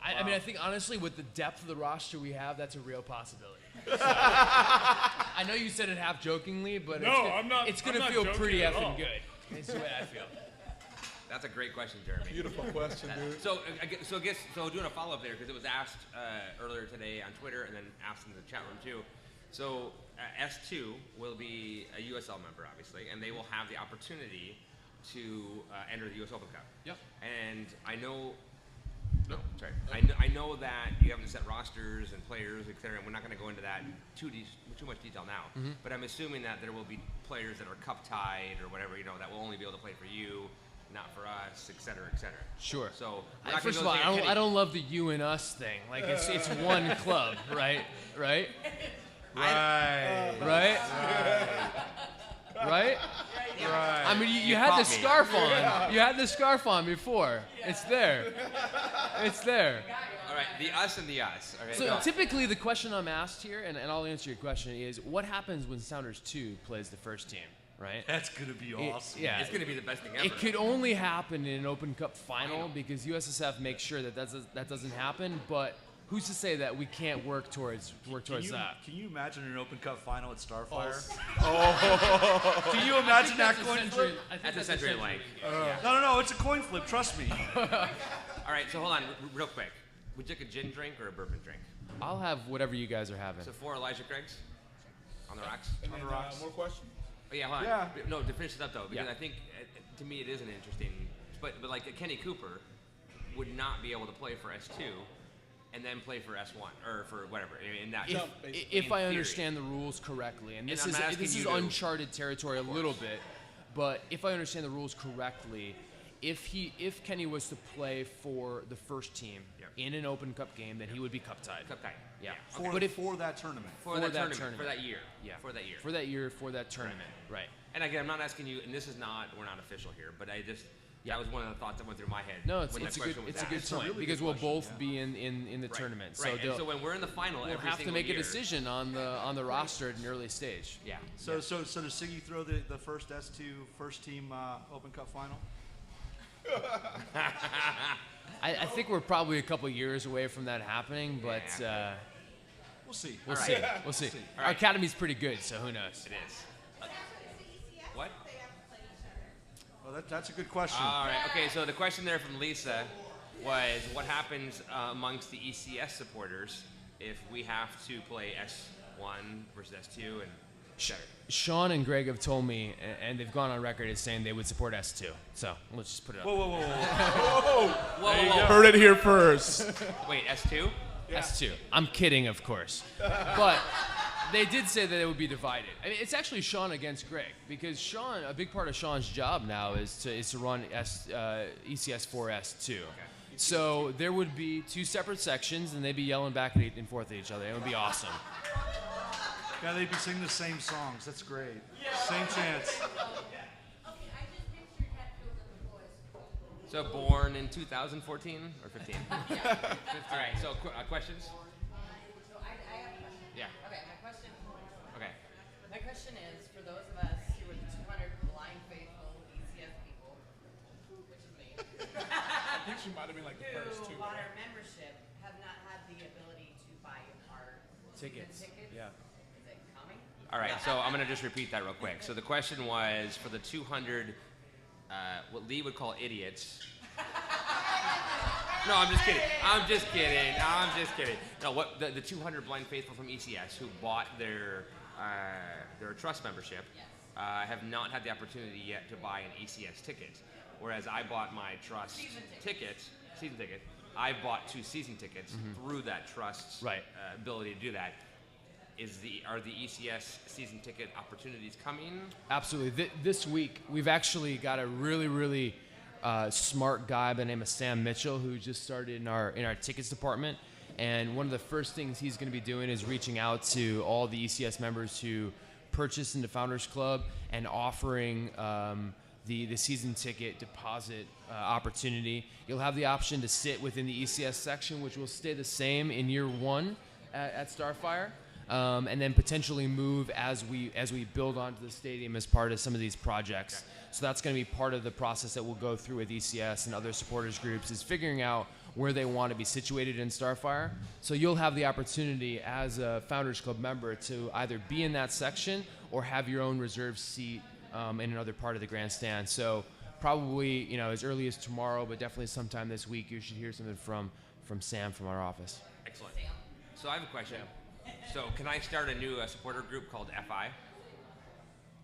I mean, I think honestly, with the depth of the roster we have, that's a real possibility. So, I know you said it half jokingly, but No, I'm not- it's gonna I'm not feel joking pretty at effing all. good. That's the way I feel. That's a great question, Jeremy. Beautiful question, dude. So doing a follow-up there, because it was asked earlier today on Twitter and then asked in the chat room too. So S2 will be a USL member, obviously, and they will have the opportunity to enter the US Open Cup. Yep. And I know, I know that you haven't set rosters and players, et cetera, and we're not going to go into that too much detail now. Mm-hmm. But I'm assuming that there will be players that are cup tied or whatever, that will only be able to play for you, not for us, et cetera, et cetera. Sure. So we're not First of gonna all, go say, I don't love the you and us thing. Like it's one club, right? Right? Right. Right? Right? I mean, you had the caught me. scarf on. You had the scarf on before. It's there. It's there. All right, the us and the us. Okay, So no. typically the question I'm asked here, and I'll answer your question, is what happens when Sounders 2 plays the first team, right? That's going to be awesome. Yeah. It's going to be the best thing ever. It could only happen in an Open Cup final because USSF makes sure that doesn't happen, but who's to say that we can't work towards that? Can you imagine an Open Cup final at Starfire? Oh. Can you imagine that coin flip? That's a century length. No, it's a coin flip. Trust me. All right, so hold on, real quick. Would you like a gin drink or a bourbon drink? I'll have whatever you guys are having. So 4 Elijah Craigs on the rocks. And then, more questions? Oh, yeah, hold on. Yeah. No, to finish it up though, because Yeah. I think to me it is an interesting. But like a Kenny Cooper would not be able to play for S2 and then play for S1 or for whatever. In that. If in I theory. understand the rules correctly, and this I'm is not asking this you is to- uncharted territory a little bit, but if I understand the rules correctly, if Kenny was to play for the first team Yep. in an Open Cup game, then he would be cup tied. Cup tied. Yeah. Okay. But if for that tournament. For that tournament. for that year. Yeah. For that year. For that year, for that tournament, right? And again, I'm not asking you, and this is not, we're not official here, but that was one of the thoughts that went through my head. No, it's when that a good question was it's a asked. good It's a point really because good we'll question, both be in the tournament. Right. So And so when we're in the final, we'll every have to single make year, a decision on the roster at an early stage. Yeah. So does Siggy throw the first S2 first team Open Cup final? I think we're probably a couple years away from that happening, but We'll see. we'll All see. right. We'll see. All Our right. academy's pretty good, so who knows? It is. What? Well, that's a good question. All right. Okay. So the question there from Lisa was, what happens amongst the ECS supporters if we have to play S1 versus S2, and Sean and Greg have told me, and they've gone on record as saying they would support S2. So let's just put it up. Whoa. Heard it here first. Wait, S2? S2. I'm kidding, of course. But they did say that it would be divided. I mean, it's actually Sean against Greg, because Sean, a big part of Sean's job now is to run ECS 4S2. Okay. So there would be 2 separate sections, and they'd be yelling back and forth at each other. It would be awesome. Yeah, they'd be singing the same songs. That's great. Same chance. So born in 2014 or 15? All right, so questions? So I have a question. Yeah. Okay, Okay. my question is, for those of us who are the 200 blind faithful ECS people, which is me, I think she might have been like the first who two. on our membership have not had the ability to buy our Tickets. Yeah. Is it coming? All right, so I'm going to just repeat that real quick. So the question was, for the 200, what Lee would call idiots. No, I'm just kidding. No, what the 200 blind faithful from ECS who bought their trust membership have not had the opportunity yet to buy an ECS ticket, whereas I bought my trust season ticket. I bought 2 season tickets through that trust's ability to do that. Are the ECS season ticket opportunities coming? Absolutely. This week, we've actually got a really smart guy by the name of Sam Mitchell, who just started in our tickets department. And one of the first things he's going to be doing is reaching out to all the ECS members who purchased in the Founders Club and offering the season ticket deposit opportunity. You'll have the option to sit within the ECS section, which will stay the same in year 1 at Starfire. And then potentially move as we build onto the stadium as part of some of these projects. So that's going to be part of the process that we'll go through with ECS and other supporters groups, is figuring out where they want to be situated in Starfire. So you'll have the opportunity as a Founders Club member to either be in that section or have your own reserved seat in another part of the grandstand. So probably as early as tomorrow, but definitely sometime this week, you should hear something from Sam from our office. Excellent. So I have a question. So can I start a new supporter group called FI?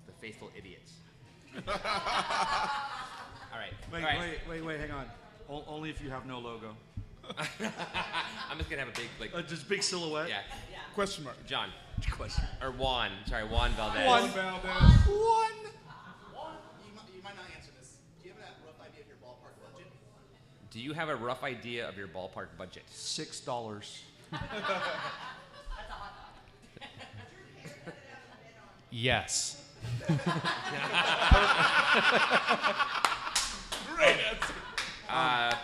The Faithful Idiots. All right. Wait, hang on. Only if you have no logo. I'm just going to have a big, Just big silhouette? yeah. Question mark. John. Or Juan. Sorry, Juan Valdez. Juan Valdez. Juan, you might not answer this. Do you have a rough idea of your ballpark budget? Do you have a rough idea of your ballpark budget? $6. Yes. Great answer.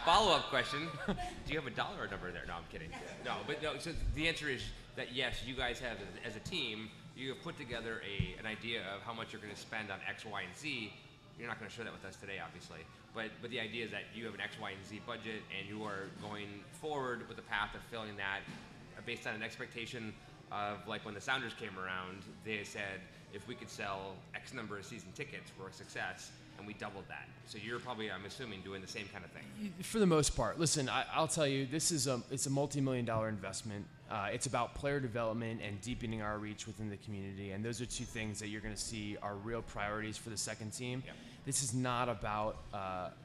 Follow-up question. Do you have a dollar number there? No, I'm kidding. No, but no. So the answer is that yes, you guys have, as a team, you have put together an idea of how much you're going to spend on X, Y, and Z. You're not going to share that with us today, obviously. But the idea is that you have an X, Y, and Z budget, and you are going forward with the path of filling that based on an expectation of, like, when the Sounders came around, they said if we could sell X number of season tickets, we're a success, and we doubled that. So you're probably, I'm assuming, doing the same kind of thing. For the most part. Listen, I'll tell you, it's a multi-million-dollar investment. It's about player development and deepening our reach within the community, and those are 2 things that you're going to see are real priorities for the second team. Yep. This is not about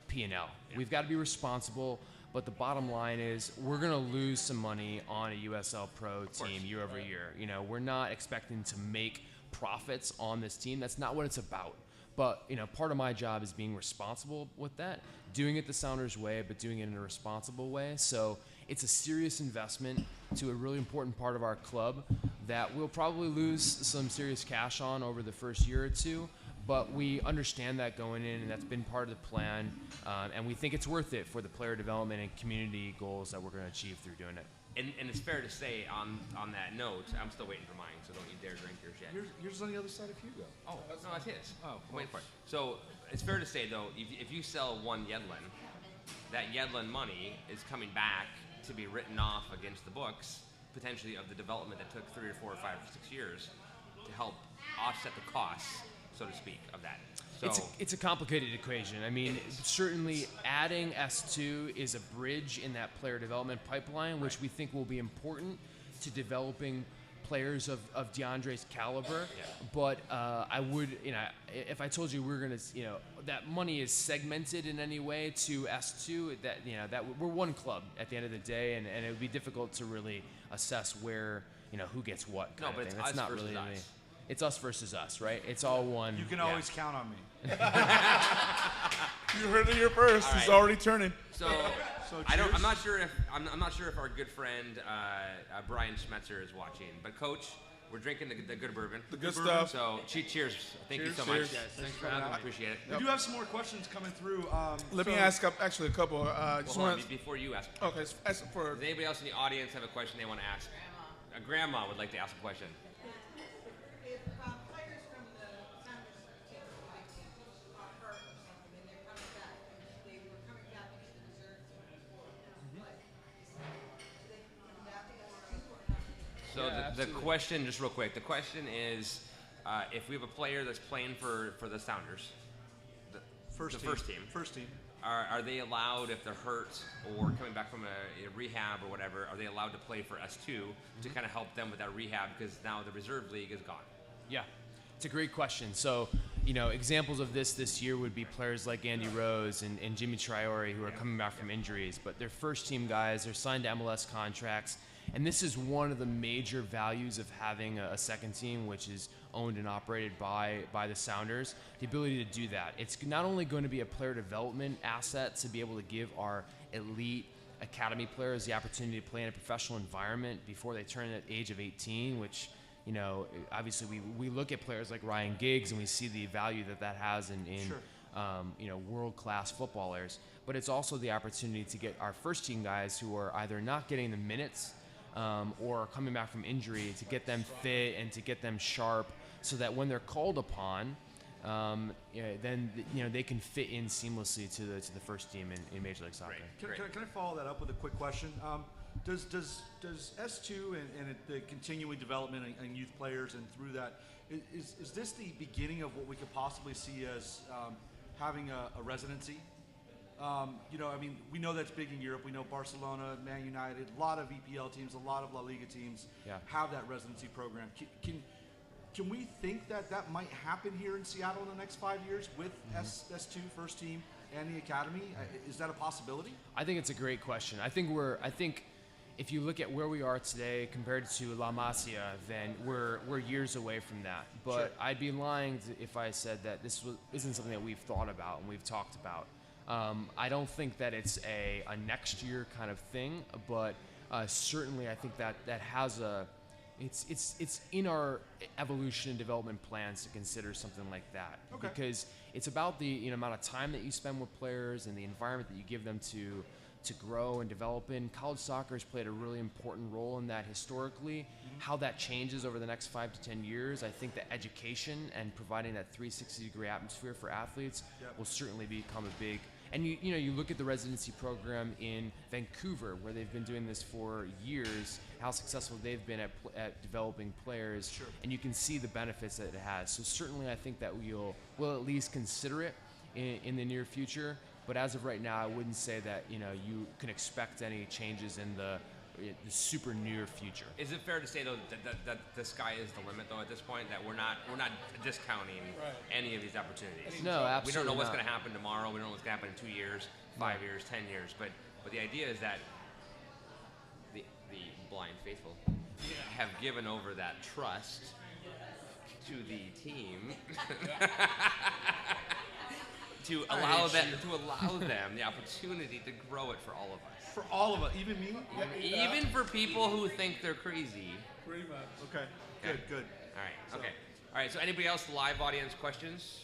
P&L. Yep. We've got to be responsible, but the bottom line is we're going to lose some money on a USL Pro team year over year. We're not expecting to make profits on this team. That's not what it's about. But part of my job is being responsible with that, doing it the Sounders way, but doing it in a responsible way. So it's a serious investment to a really important part of our club that we'll probably lose some serious cash on over the first year or 2. But we understand that going in, and that's been part of the plan. And we think it's worth it for the player development and community goals that we're going to achieve through doing it. And it's fair to say on that note, I'm still waiting for mine, so don't you dare drink yours yet. Yours is on the other side of Hugo. Oh, no, that's his. Oh, I'm waiting for it. So it's fair to say, though, if you sell one Yedlin, that Yedlin money is coming back to be written off against the books, potentially, of the development that took 3 or 4 or 5 or 6 years to help offset the costs, so to speak, of that. So it's a complicated equation. I mean, certainly adding S2 is a bridge in that player development pipeline, which we think will be important to developing players of DeAndre's caliber. But I would, if I told you we're gonna, that money is segmented in any way to S2, that we're one club at the end of the day, and it would be difficult to really assess where, who gets what. No, but it's us versus us. It's us versus us, right? It's all one. You can always count on me. You heard it here first. All He's right. already turning. So I'm not sure if our good friend Brian Schmetzer is watching, but Coach, we're drinking the good bourbon. The good stuff. So cheers. Thank you so much. Thanks for having me. I appreciate it. We do have some more questions coming through. Let me ask actually a couple. Hold on, before you ask. Okay, ask for. Does anybody else in the audience have a question they want to ask? A grandma would like to ask a question. If players from the Sounders team are hurt or something and they're coming back, they were coming back into the reserve team before, but do they come back as two or not? So the question, just real quick, the question is, if we have a player that's playing for the Sounders, the first team, are they allowed, if they're hurt or coming back from a rehab or whatever, are they allowed to play for S2 to kind of help them with that rehab, because now the reserve league is gone? Yeah, it's a great question. So, examples of this year would be players like Andy Rose and Jimmy Traore, who are coming back from injuries, but they're first-team guys. They're signed to MLS contracts, and this is one of the major values of having a second team, which is owned and operated by the Sounders. The ability to do that. It's not only going to be a player development asset to be able to give our elite academy players the opportunity to play in a professional environment before they turn the age of 18, which, obviously we look at players like Ryan Giggs and we see the value that has in world-class footballers. But it's also the opportunity to get our first-team guys who are either not getting the minutes or coming back from injury, to get them fit and to get them sharp, so that when they're called upon, then they can fit in seamlessly to the first team in Major League Soccer. Can I follow that up with a quick question? Does S2 and the continuing development and youth players, and through that, is this the beginning of what we could possibly see as having a residency? We know that's big in Europe. We know Barcelona, Man United, a lot of EPL teams, a lot of La Liga teams have that residency program. Can we think that might happen here in Seattle in the next 5 years with S2 first team and the academy? Is that a possibility? I think it's a great question. I think if you look at where we are today compared to La Masia, then we're years away from that. But Sure. I'd be lying if I said that this isn't something that we've thought about and we've talked about. I don't think that it's a next year kind of thing, but certainly I think that has it's in our evolution and development plans to consider something like that. Okay. Because it's about the amount of time that you spend with players and the environment that you give them to grow and develop in. College soccer has played a really important role in that historically. How that changes over the next 5 to 10 years, I think that education and providing that 360-degree atmosphere for athletes will certainly become a big. And you look at the residency program in Vancouver, where they've been doing this for years, how successful they've been at developing players, Sure. and you can see the benefits that it has. So certainly I think that we'll at least consider it in the near future. But as of right now, I wouldn't say that you can expect any changes in the super near future. Is it fair to say though that the sky is the limit though at this point? That we're not discounting any of these opportunities. No, absolutely. We don't know what's not. going to happen tomorrow. We don't know what's going to happen in 2 years, 5 years, 10 years. But the idea is that the blind faithful have given over that trust to the team. To allow them the opportunity to grow it for all of us. For all of us, even me? Even for people who think they're crazy. Pretty much. Okay. Good. All right. So anybody else live audience questions?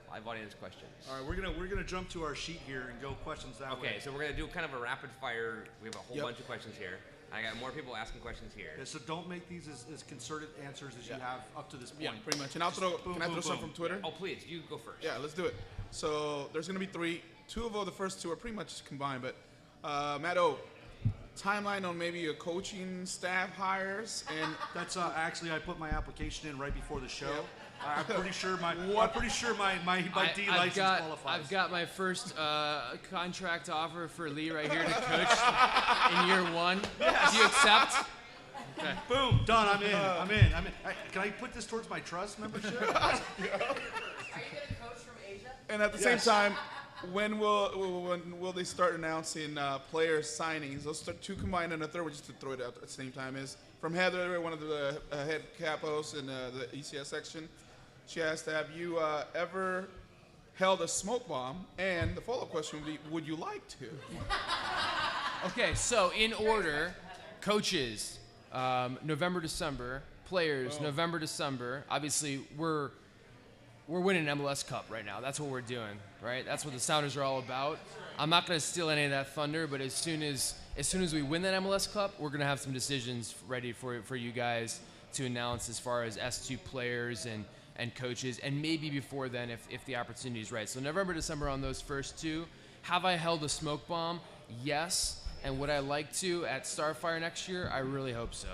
Live audience questions. All right, we're gonna jump to our sheet here and go questions that way. Okay, so we're gonna do kind of a rapid fire. We have a whole bunch of questions here. I got more people asking questions here. Yeah, so don't make these as concerted answers as you have up to this point. Yeah, pretty much. And I'll can I throw some from Twitter? Oh, please, you go first. Yeah, let's do it. So there's going to be 3. 2 of the first 2 are pretty much combined. But Matt O, timeline on maybe your coaching staff hires, and That's actually I put my application in right before the show. I'm pretty sure my D license qualifies. I've got my first contract offer for Lee right here to coach in year 1. Do you accept? Boom, done. I'm in. Can I put this towards my trust membership? Are you going to coach from Asia? And at the same time, when will they start announcing player signings? Those two combined and a third, just to throw it out at the same time, is from Heather, one of the head capos in the ECS section. She asked, have you ever held a smoke bomb? And the follow-up question would be, would you like to? Okay, so in order, coaches, November, December, players, November, December. Obviously, we're winning an MLS Cup right now. That's what we're doing, right? That's what the Sounders are all about. I'm not going to steal any of that thunder, but as soon as we win that MLS Cup, we're going to have some decisions ready for you guys to announce as far as S2 players and coaches, and maybe before then if the opportunity is right. So November, December on those first two. Have I held a smoke bomb? Yes. And would I like to at Starfire next year? I really hope so.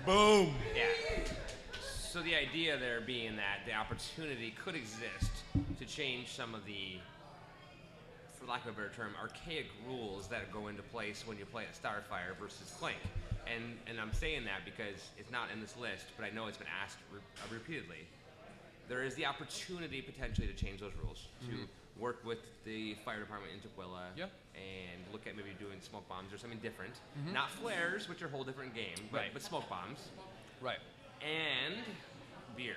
Boom. Yeah. So the idea there being that the opportunity could exist to change some of the, for lack of a better term, archaic rules that go into place when you play at Starfire versus Clink. And I'm saying that because it's not in this list, but I know it's been asked repeatedly. There is the opportunity potentially to change those rules, to work with the fire department in Tukwila and look at maybe doing smoke bombs or something different. Not flares, which are a whole different game, but smoke bombs. Right. And beer.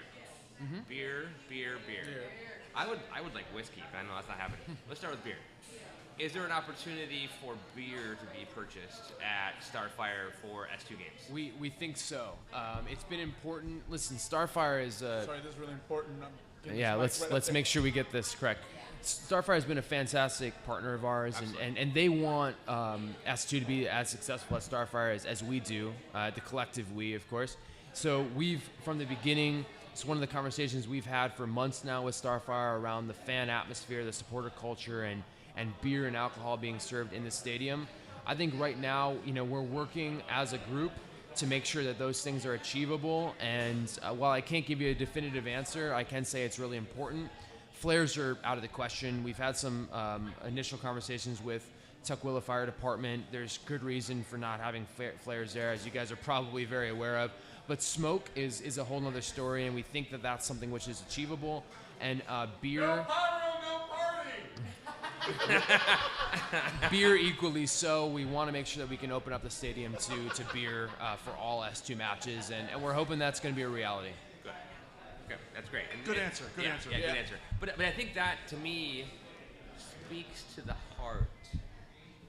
Beer. I would like whiskey, but I know that's not happening. Let's start with beer. Is there an opportunity for beer to be purchased at Starfire for S2 games? We think so. It's been important. Listen, Starfire is. Sorry, this is really important. Let's make sure we get this correct. Starfire has been a fantastic partner of ours, and they want S2 to be as successful at Starfire as we do, the collective we, of course. So we've, from the beginning, it's one of the conversations we've had for months now with Starfire around the fan atmosphere, the supporter culture, and beer and alcohol being served in the stadium. I think right now, we're working as a group to make sure that those things are achievable. And while I can't give you a definitive answer, I can say it's really important. Flares are out of the question. We've had some initial conversations with Tukwila Fire Department. There's good reason for not having flares there, as you guys are probably very aware of. But smoke is a whole nother story, and we think that that's something which is achievable. And beer... beer equally so. We want to make sure that we can open up the stadium to beer for all S2 matches, and we're hoping that's going to be a reality. Good. Okay, that's great. Good answer. Good answer. But I think that, to me, speaks to the heart,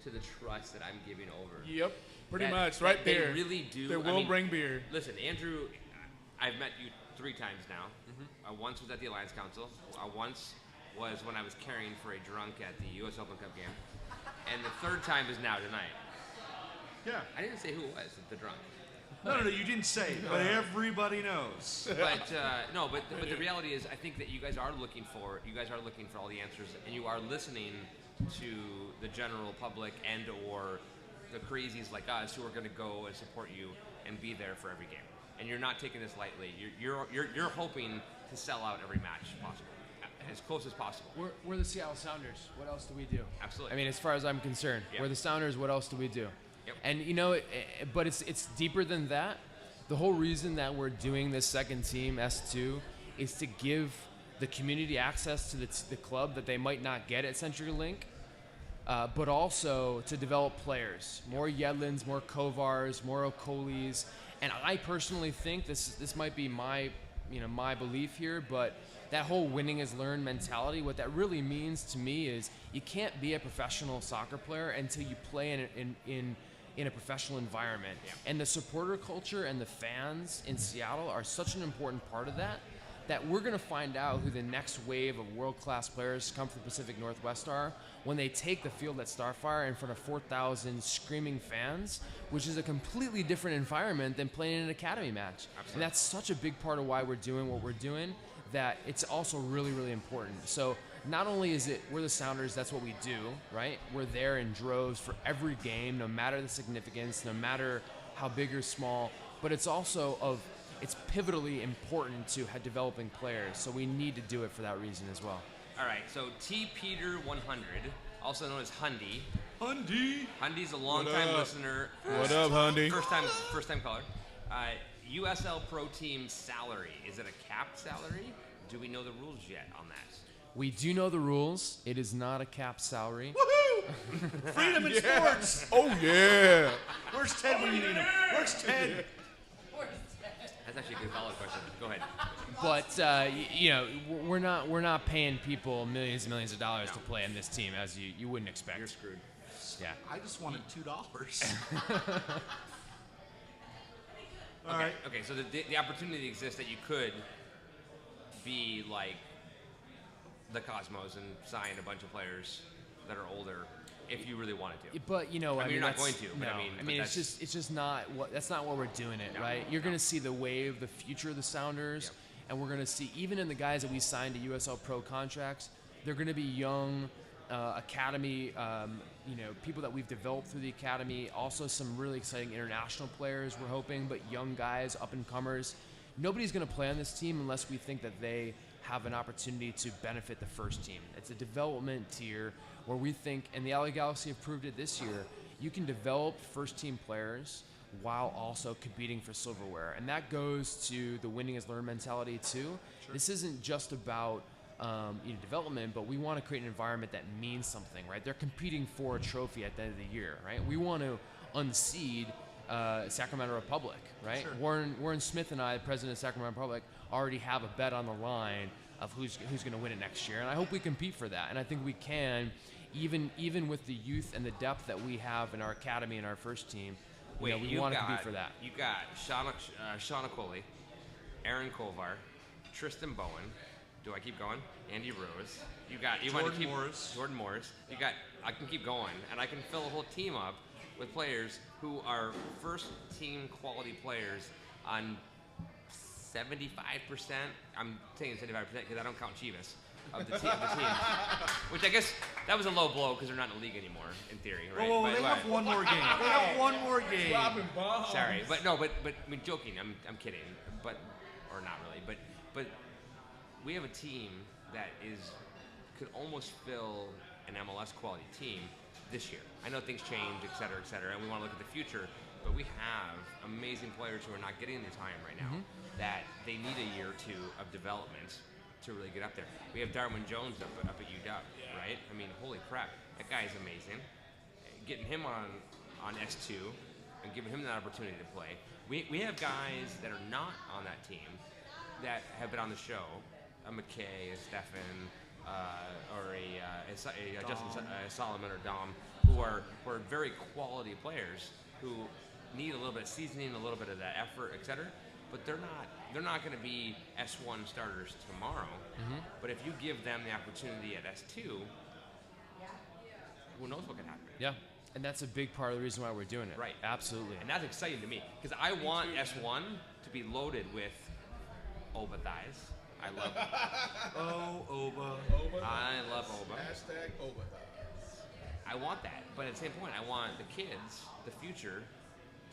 to the trust that I'm giving over. Yep, pretty That- much, that right they there. really do. They will bring beer. Listen, Andrew, I've met you 3 times now. Once was at the Alliance Council. Once was when I was caring for a drunk at the U.S. Open Cup game. And the 3rd time is now tonight. Yeah. I didn't say who it was, the drunk. No, you didn't say, but everybody knows. But but the reality is, I think that you guys are looking for all the answers, and you are listening to the general public and or the crazies like us who are going to go and support you and be there for every game. And you're not taking this lightly. You're hoping to sell out every match possible, as close as possible. We're the Seattle Sounders. What else do we do? Absolutely. I mean, as far as I'm concerned, we're the Sounders. What else do we do? Yep. And but it's deeper than that. The whole reason that we're doing this second team S2 is to give the community access to the club that they might not get at CenturyLink, but also to develop players, more Yedlins, more Kovars, more Okolis. And I personally think this might be my belief here, but that whole winning is learned mentality, what that really means to me is you can't be a professional soccer player until you play in a professional environment. Yeah. And the supporter culture and the fans in Seattle are such an important part of that we're going to find out who the next wave of world-class players come from the Pacific Northwest are when they take the field at Starfire in front of 4,000 screaming fans, which is a completely different environment than playing in an academy match. Absolutely. And that's such a big part of why we're doing what we're doing, that it's also really, really important. So not only is it we're the Sounders, that's what we do, right? We're there in droves for every game, no matter the significance, no matter how big or small, but it's also it's pivotally important to developing players, so we need to do it for that reason as well. All right, so T. Peter 100, also known as Hundy. Hundy. Hundy's a long-time listener. What up, Hundy? First time caller. USL Pro Team salary. Is it a capped salary? Do we know the rules yet on that? We do know the rules. It is not a capped salary. Woohoo! Freedom in sports. Oh yeah. Where's Ted when you need him? Where's Ted? That's actually a good follow-up question. Go ahead. But we're not paying people millions and millions of dollars to play in this team, as you wouldn't expect. You're screwed. Yeah. I just wanted $2. All Okay. right. Okay. So the opportunity exists that you could be like the Cosmos and sign a bunch of players that are older if you really wanted to. But I mean, you're not that's- going to. But No, I mean, it's just not that's not where we're doing it, right? You're going to see the wave, the future of the Sounders, and we're going to see even in the guys that we signed to USL Pro contracts, they're going to be young academy, people that we've developed through the academy. Also, some really exciting international players we're hoping, but young guys, up and comers. Nobody's going to play on this team unless we think that they have an opportunity to benefit the first team. It's a development tier where we think, and the LA Galaxy have proved it this year, you can develop first team players while also competing for silverware. And that goes to the winning is learn mentality too. Sure. This isn't just about development, but we want to create an environment that means something, right? They're competing for a trophy at the end of the year, right? We want to unseed Sacramento Republic, right? Sure. Warren Smith and I, the president of Sacramento Republic, already have a bet on the line of who's going to win it next year, and I hope we compete for that. And I think we can, even with the youth and the depth that we have in our academy and our first team. We want to compete for that. You got Sean Okoli, Aaron Kovar, Tristan Bowen. Do I keep going? Andy Rose. Jordan Morris. I can keep going, and I can fill a whole team up with players who are first team quality players on 75%. I'm saying 75% because I don't count Chivas of the team. Which I guess that was a low blow because they're not in the league anymore, in theory, right? Whoa, they have one more game. They have one more game. Dropping bombs. Sorry, but I mean, joking. I'm kidding, or not really. But we have a team that could almost fill an MLS quality team this year. I know things change, et cetera, and we want to look at the future. But we have amazing players who are not getting the time right now that they need a year or two of development to really get up there. We have Darwin Jones up at UW, right? I mean, holy crap, that guy is amazing. Getting him on S2 and giving him that opportunity to play. We have guys that are not on that team that have been on the show. A McKay, a Stefan, or a Justin Solomon or Dom, who are very quality players who need a little bit of seasoning, a little bit of that effort, etc. But they're not going to be S1 starters tomorrow. But if you give them the opportunity at S2, who knows what can happen? Yeah, and that's a big part of the reason why we're doing it. Right. Absolutely. And that's exciting to me because I want S1 to be loaded with Oba thighs. I love Oba. I love Oba. Hashtag Oba. I want that, but at the same point, I want the kids, the future,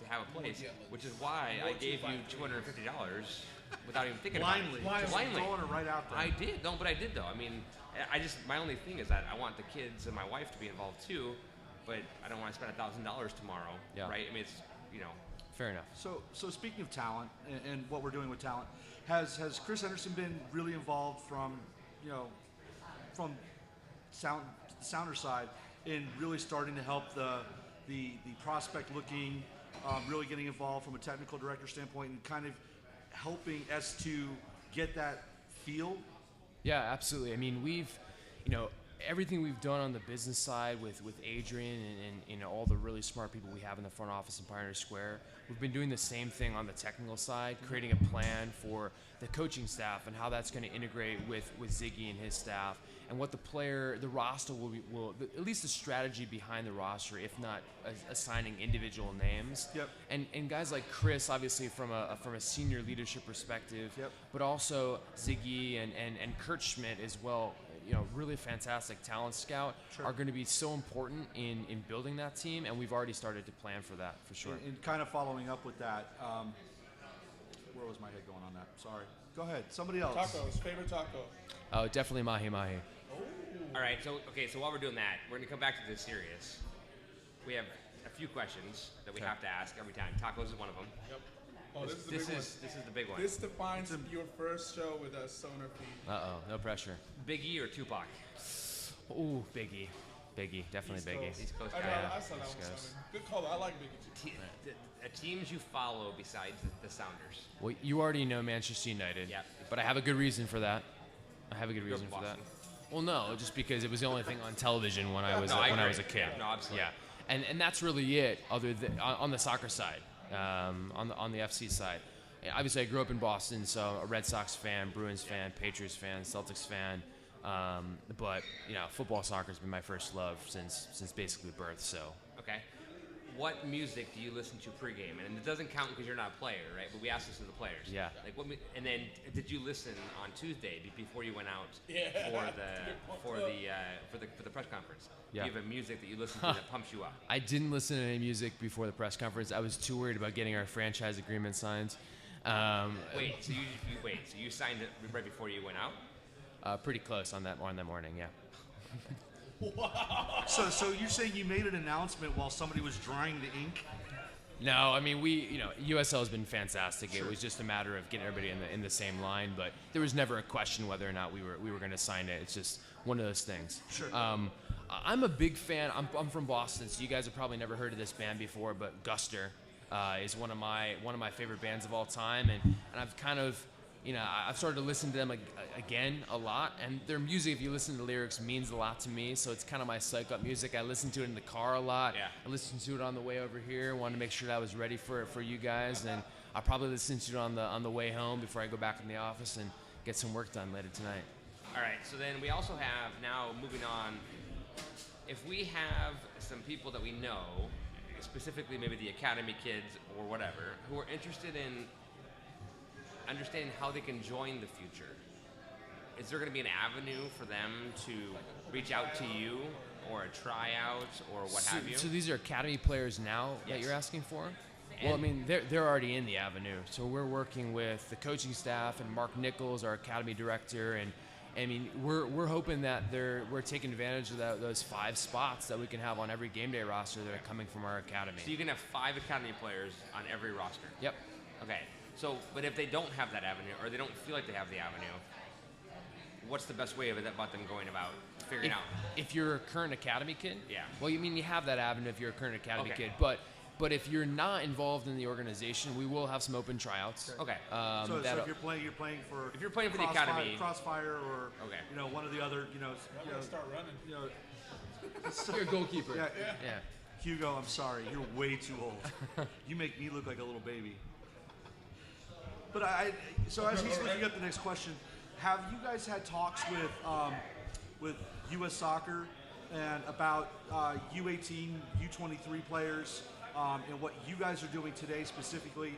to have a place, which is why I gave you $250 without even thinking about it. Blindly. Throwing it right out there. I did. No, but I did though. I mean, my only thing is that I want the kids and my wife to be involved too, but I don't want to spend $1,000 tomorrow, right? I mean, it's Fair enough. So speaking of talent and what we're doing with talent, has Chris Henderson been really involved from Sounder side in really starting to help the prospect looking, really getting involved from a technical director standpoint and kind of helping S2 get that feel? Yeah, absolutely. I mean, we've, everything we've done on the business side with Adrian and all the really smart people we have in the front office in Pioneer Square, we've been doing the same thing on the technical side, creating a plan for the coaching staff and how that's going to integrate with Ziggy and his staff, and what the roster will at least the strategy behind the roster, if not assigning individual names. Yep. And guys like Chris, obviously from a senior leadership perspective, Yep. but also Ziggy and Kurt Schmidt as well, really fantastic talent scout, Sure. are going to be so important in building that team, and we've already started to plan for that, for sure. And kind of following up with that, where was my head going on that? Sorry. Go ahead. Somebody else. Tacos, favorite taco. Oh, definitely Mahi Mahi. All right, so while we're doing that, we're going to come back to this serious. We have a few questions that we have to ask every time. Tacos is one of them. Yep. Oh, this is the This big is the big one. This defines your first show with a SonarFeed. No pressure. Big E or Tupac? Ooh, Biggie, definitely Biggie. East Coast I know, guy. I saw that one coming. Good call. I like Biggie too. Teams you follow besides the Sounders. Well, you already know Manchester United. Yeah. But I have a good reason for that. You're from for that. Boston. Well, no, just because it was the only thing on television when I was No, I when I agree. was a kid. Yeah, no, absolutely. Yeah. And that's really it. Other than on the soccer side, on the FC side. Obviously, I grew up in Boston, so a Red Sox fan, Bruins fan, Patriots fan, Celtics fan. But football, soccer has been my first love since basically birth. So. Okay. What music do you listen to pregame? And it doesn't count because you're not a player, right? But we asked this to the players. Yeah. Like and then did you listen on Tuesday before you went out for the press conference? Yeah. Do you have a music that you listen to that pumps you up? I didn't listen to any music before the press conference. I was too worried about getting our franchise agreement signed. Wait, so you signed it right before you went out? Pretty close on that morning, yeah. So you're saying you made an announcement while somebody was drying the ink? No, I mean USL has been fantastic. Sure. It was just a matter of getting everybody in the same line, but there was never a question whether or not we were going to sign it. It's just one of those things. Sure. I'm a big fan. I'm from Boston, so you guys have probably never heard of this band before, but Guster is one of my favorite bands of all time, and I've kind of I've started to listen to them again a lot, and their music, if you listen to the lyrics, means a lot to me. So it's kind of my psych up music. I listen to it in the car a lot. Yeah. I listened to it on the way over here. Wanted to make sure that I was ready for you guys, and I'll probably listen to it on the way home before I go back in the office and get some work done later tonight. All right. So then we also have now moving on. If we have some people that we know, specifically maybe the academy kids or whatever, who are interested in understanding how they can join the future, is there going to be an avenue for them to reach out to you or a tryout or what have you? So these are academy players now that Yes. you're asking for? Well, I mean, they're already in the avenue. So we're working with the coaching staff and Mark Nichols, our academy director, and I mean, we're hoping that we're taking advantage of those 5 spots that we can have on every game day roster that are coming from our academy. So you can have 5 academy players on every roster. Yep. Okay. So, but if they don't have that avenue, or they don't feel like they have the avenue, what's the best way about them going about figuring out? If you're a current academy kid, Yeah. Well, you mean you have that avenue if you're a current academy Okay. kid, but if you're not involved in the organization, we will have some open tryouts. Okay. So if you're playing for If you're playing for the Crossfire- academy- Crossfire or Okay. one of the other I'm gonna start running. You're a goalkeeper. Yeah. Hugo, I'm sorry, you're way too old. You make me look like a little baby. But so as he's looking up the next question, have you guys had talks with U.S. Soccer and about U18, U23 players and what you guys are doing today specifically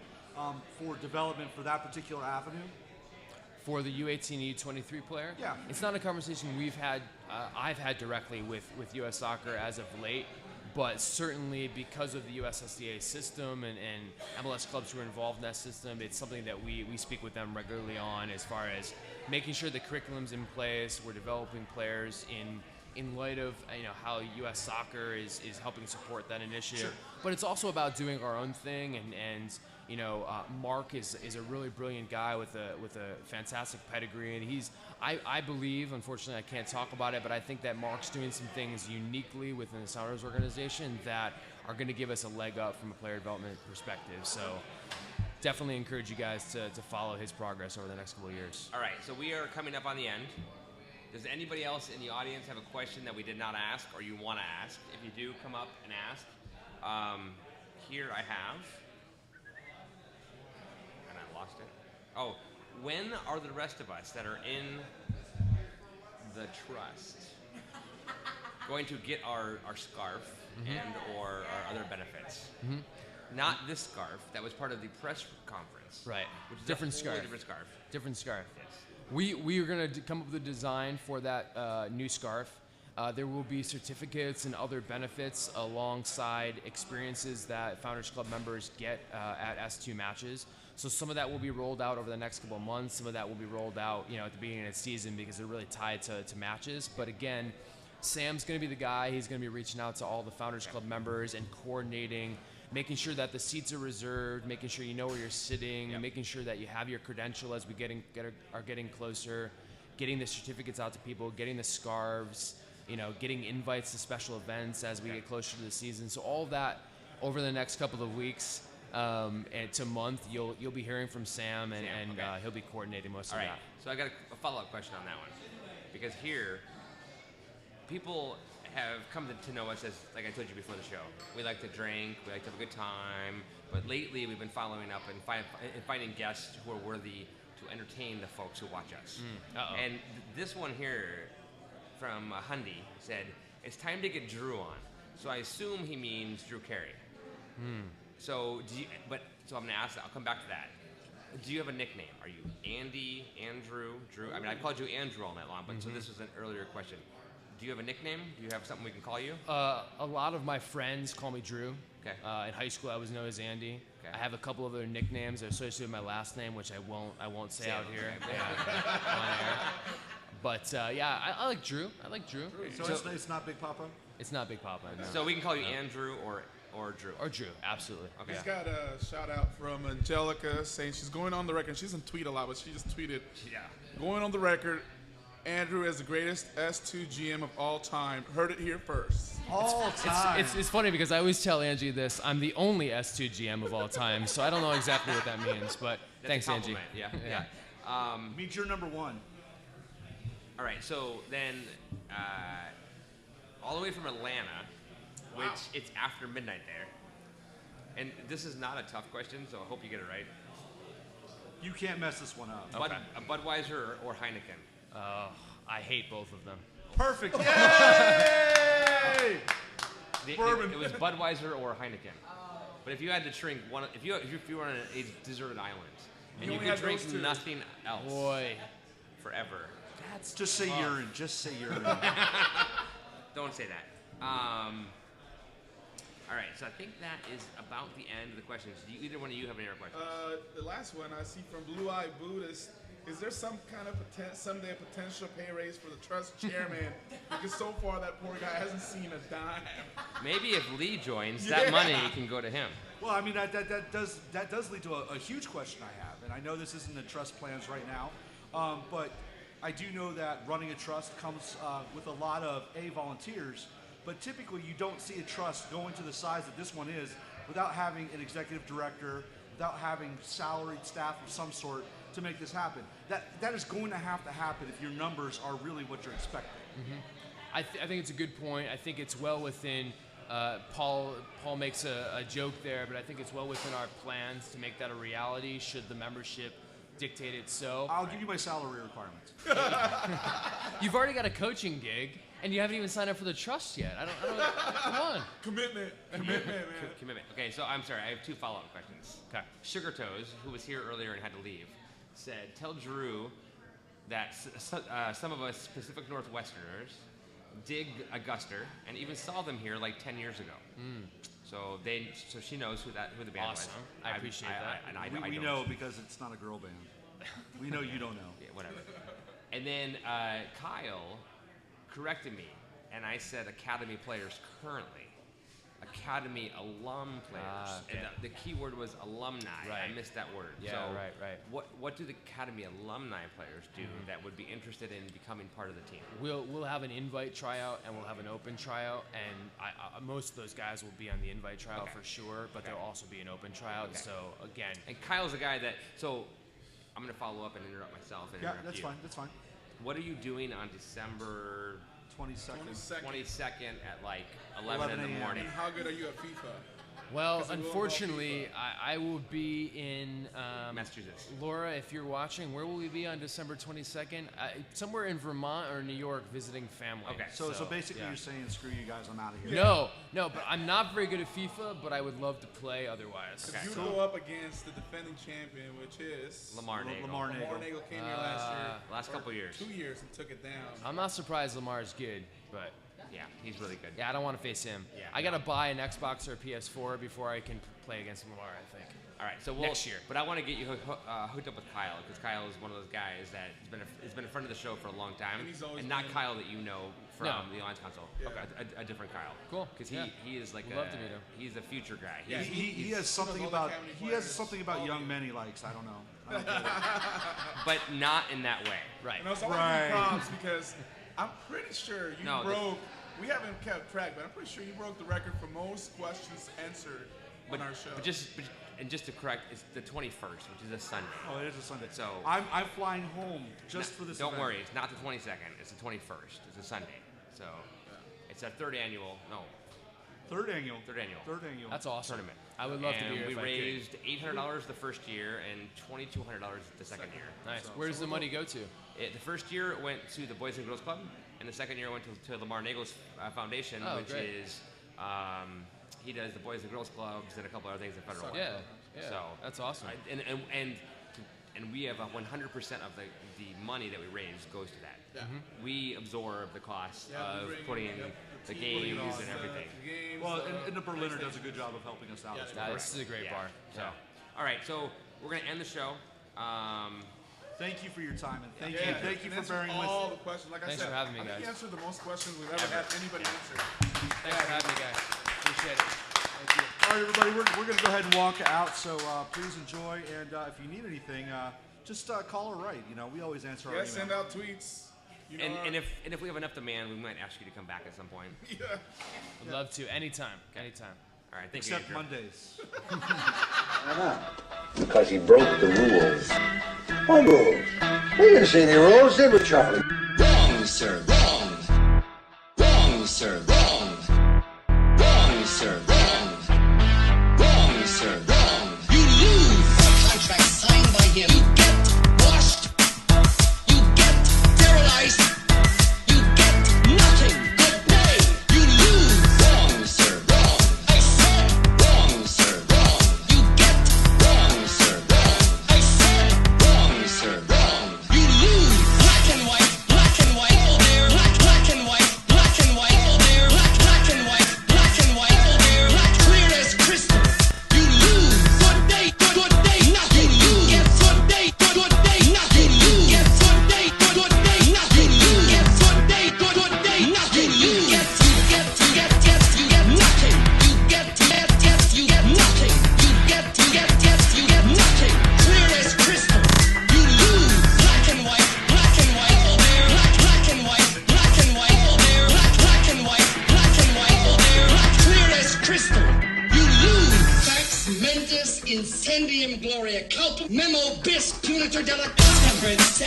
for development for that particular avenue? For the U18, U23 player? Yeah. It's not a conversation I've had directly with U.S. Soccer as of late, but certainly because of the USSDA system and MLS clubs who are involved in that system, it's something that we speak with them regularly on as far as making sure the curriculum's in place, we're developing players in light of how U.S. Soccer is helping support that initiative. Sure. But it's also about doing our own thing, and Mark is a really brilliant guy with a fantastic pedigree, and I believe, unfortunately I can't talk about it, but I think that Mark's doing some things uniquely within the Sounders organization that are going to give us a leg up from a player development perspective. So definitely encourage you guys to follow his progress over the next couple of years. All right. So we are coming up on the end. Does anybody else in the audience have a question that we did not ask or you want to ask? If you do, come up and ask. Here I have. And I lost it. Oh, when are the rest of us that are in the trust going to get our scarf and or our other benefits? Mm-hmm. Not this scarf that was part of the press conference. Right. Which is Different a totally scarf. different scarf. Different scarf. Yes. We are going to come up with a design for that new scarf. There will be certificates and other benefits alongside experiences that Founders Club members get at S2 matches. So some of that will be rolled out over the next couple of months. Some of that will be rolled out, at the beginning of the season because they're really tied to matches. But again, Sam's going to be the guy. He's going to be reaching out to all the Founders Club members and coordinating making sure that the seats are reserved, making sure you know where you're sitting, making sure that you have your credential as we are getting closer, getting the certificates out to people, getting the scarves, getting invites to special events as we get closer to the season. So all of that over the next couple of weeks and to a month, you'll be hearing from Sam, and he'll be coordinating most of that. So I got a follow-up question on that one, because here, people have come to know us as, like I told you before the show, we like to drink, we like to have a good time, but lately we've been following up and finding guests who are worthy to entertain the folks who watch us. And this one here from Hundy said, it's time to get Drew on. So I assume he means Drew Carey. So so I'm gonna ask that. I'll come back to that. Do you have a nickname? Are you Andy, Andrew, Drew? I mean, I've called you Andrew all night long, but so this was an earlier question. Do you have a nickname? Do you have something we can call you? A lot of my friends call me Drew. Okay. In high school, I was known as Andy. Okay. I have a couple other nicknames that are associated with my last name, which I won't say out here. Okay. On air. But I like Drew. So it's not Big Papa? It's not Big Papa. No. So we can call you Andrew or Drew. Or Drew, absolutely. Okay. He's got a shout out from Angelica saying she's going on the record. She doesn't tweet a lot, but she just tweeted. Yeah. Going on the record, Andrew is the greatest S2 GM of all time. Heard it here first. All time. It's funny because I always tell Angie this. I'm the only S2 GM of all time, so I don't know exactly what that means. But thanks, Angie. Yeah. Means you're number one. All right. So then, all the way from Atlanta, which it's after midnight there, and this is not a tough question, so I hope you get it right. You can't mess this one up. A Budweiser or Heineken? I hate both of them. Perfect. Yay! It was Budweiser or Heineken. But if you had to drink one, if you were on a deserted island and you could drink nothing else, forever. That's just say urine. Just say urine. Don't say that. All right, so I think that is about the end of the questions. Do either one of you have any other questions? The last one I see from Blue Eye Buddhist. Is there some kind of someday a potential pay raise for the trust chairman? Because so far that poor guy hasn't seen a dime. Maybe if Lee joins, that money can go to him. Well, I mean that does lead to a huge question I have, and I know this isn't the trust plans right now, but I do know that running a trust comes with a lot of volunteers, but typically you don't see a trust going to the size that this one is without having an executive director, without having salaried staff of some sort to make this happen. That is going to happen if your numbers are really what you're expecting. I think it's a good point. I think it's well within. Paul makes a joke there, but I think it's well within our plans to make that a reality should the membership dictate it so. I'll give you my salary requirements. You've already got a coaching gig, and you haven't even signed up for the trust yet. I don't come on. Commitment, man. Commitment. Okay, so I'm sorry. I have two follow-up questions. Okay. Sugar Toes, who was here earlier and had to leave, said, "Tell Drew that some of us Pacific Northwesterners dig Augusta and even saw them here like 10 years ago. So she knows who the band was. Awesome. I appreciate that. And we know because it's not a girl band. We know you don't know. Yeah, whatever. And then Kyle corrected me, and I said Academy players currently. Academy alum players. Okay. And the key word was alumni. Right. I missed that word. Yeah, so right. What do the Academy alumni players do that would be interested in becoming part of the team? We'll have an invite tryout and we'll have an open tryout, and most of those guys will be on the invite tryout for sure, but there'll also be an open tryout. Okay. So again, And Kyle's a guy that. So I'm going to follow up and interrupt myself. And Yeah, interrupt that's you. fine. That's fine. What are you doing on December 22nd. 22nd at like 11 in the 11 a.m. morning? And how good are you at FIFA? well, 'Cause it will unfortunately, I will be in Massachusetts. Laura, if you're watching, where will we be on December 22nd? Somewhere in Vermont or New York visiting family. Okay. So basically yeah. you're saying, screw you guys, I'm out of here. No, but I'm not very good at FIFA, but I would love to play otherwise. Okay. You go up against the defending champion, which is Lamar Nagel. Lamar Lamar Nagel. Nagel came here last year. Last or couple years. 2 years and took it down. I'm not surprised Lamar's good, but Yeah, he's really good. yeah, I don't want to face him. Yeah, I got to buy an Xbox or a PS4 before I can play against Lamar, I think. All right, so next year. But I want to get you hooked up with Kyle, because Kyle is one of those guys that has been a friend of the show for a long time, and not Kyle that you know from the Alliance Console. Okay, a different Kyle. Cool. Because he is like We'd love to meet him. He's a future guy. Yeah, he has something about young men he likes. I don't know. I don't get it. But not in that way. Right. No, so I want to give props because I'm pretty sure you broke. We haven't kept track, but I'm pretty sure you broke the record for most questions answered on our show. And just to correct, it's the 21st, which is a Sunday. Oh, it is a Sunday. So I'm flying home just for this. Don't worry, it's not the 22nd. It's the 21st. It's a Sunday. So it's a third annual. Third annual. That's awesome. Tournament. I would love to be here. We if I raised $800 the first year and $2,200 the second year. Nice. Where does the money go to? The first year it went to the Boys and Girls Club, and the second year it went to Lamar Nagel's Foundation, which great. is he does the Boys and Girls Clubs and a couple other things at Federal. Yeah. So that's awesome. And we have 100% of the money that we raise goes to that. Yeah. We absorb the cost of putting the games and everything. Well, and the Berliner does a good job of helping us out. This is a great bar. So, all right, so we're gonna end the show. Thank you for your time, and thank you for answered bearing with all the questions. Like Thanks I said, for having me, I think guys. you answered the most questions we've ever had anybody answer. Thanks for having me, guys. Appreciate it. Thank you. All right, everybody, we're going to go ahead and walk out, so please enjoy, and if you need anything, just call or write. We always answer our email. Send out tweets. And if we have enough demand, we might ask you to come back at some point. Would love to. Anytime. Anytime. All right, thank Except you. Mondays. Why not? Because he broke the rules. What rules? We didn't see any rules, did we, Charlie? Wrong, sir, wrong. Wrong, sir, wrong. Wrong, sir, wrong. Wrong, sir, wrong. You lose a contract signed by him. You get washed. You get sterilized. You get nothing. Good day. You lose. Wrong, sir, wrong. I said wrong, sir, wrong. You get wrong, sir, wrong. I said wrong, sir, wrong. You lose. Black and white, all there. Black and white, all there. Black and white, all there. Clear as crystal. You lose. Good day, nothing. You lose. Get good day, nothing. You lose. Get good day, nothing. You lose. Get good day, nothing. You lose. You get nothing. You get nothing. You get nothing. Clear as crystal. You lose. Black and white, all there. Black and white, all there. Black and white, all there. Clear as crystal. You lose. Fax mentis incendium gloria culpa memo bis punitor della catra, etc.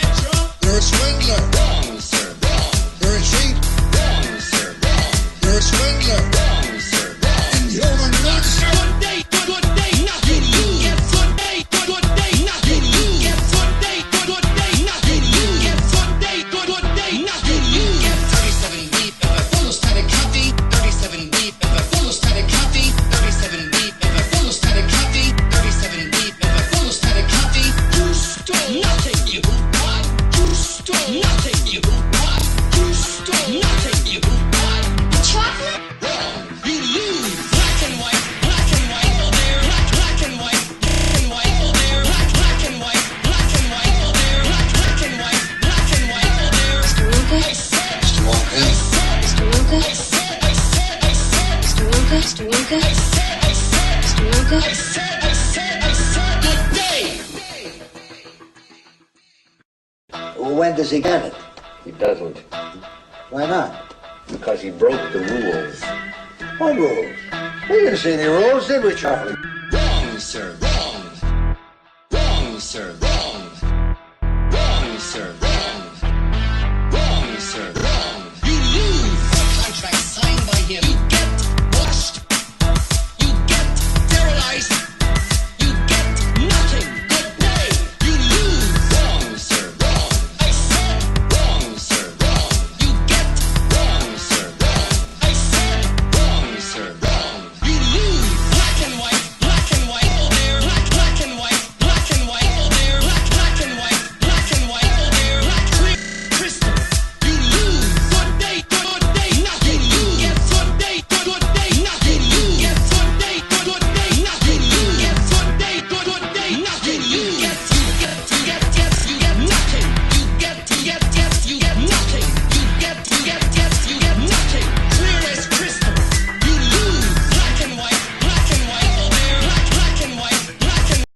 You're a swindler. Wrong, sir. Wrong. You're a cheat. Wrong, sir. Wrong. You're a swindler. Wrong, sir. Wrong. And you're a monster. Good day, nothing. You lose. Get good day, nothing. You lose. Get good day, nothing. You lose. Get good day, nothing. You lose. Get 37 beep if I follow static copy. 37 beep if I follow static copy. 37 beep if I follow static copy. 37 beep if I follow static copy. You stole nothing. You what? You stole nothing. You what? You stole nothing. You what? Chocolate? Wrong. You lose. Black and white, all there. Black and white, all there. Black and white, all there. Black and white, all there. Mr. Wonka? I said, Mr. Wonka. I said, Mr. Wonka? I said, Mr. Wonka? Mr. Wonka? I said, Mr. Wonka? I said, good day. When does he get it? He doesn't. Why not? Because he broke the rules. What rules? We didn't see any rules, did we, Charlie? Wrong, sir, wrong. Wrong, sir, wrong. Wrong, sir, wrong.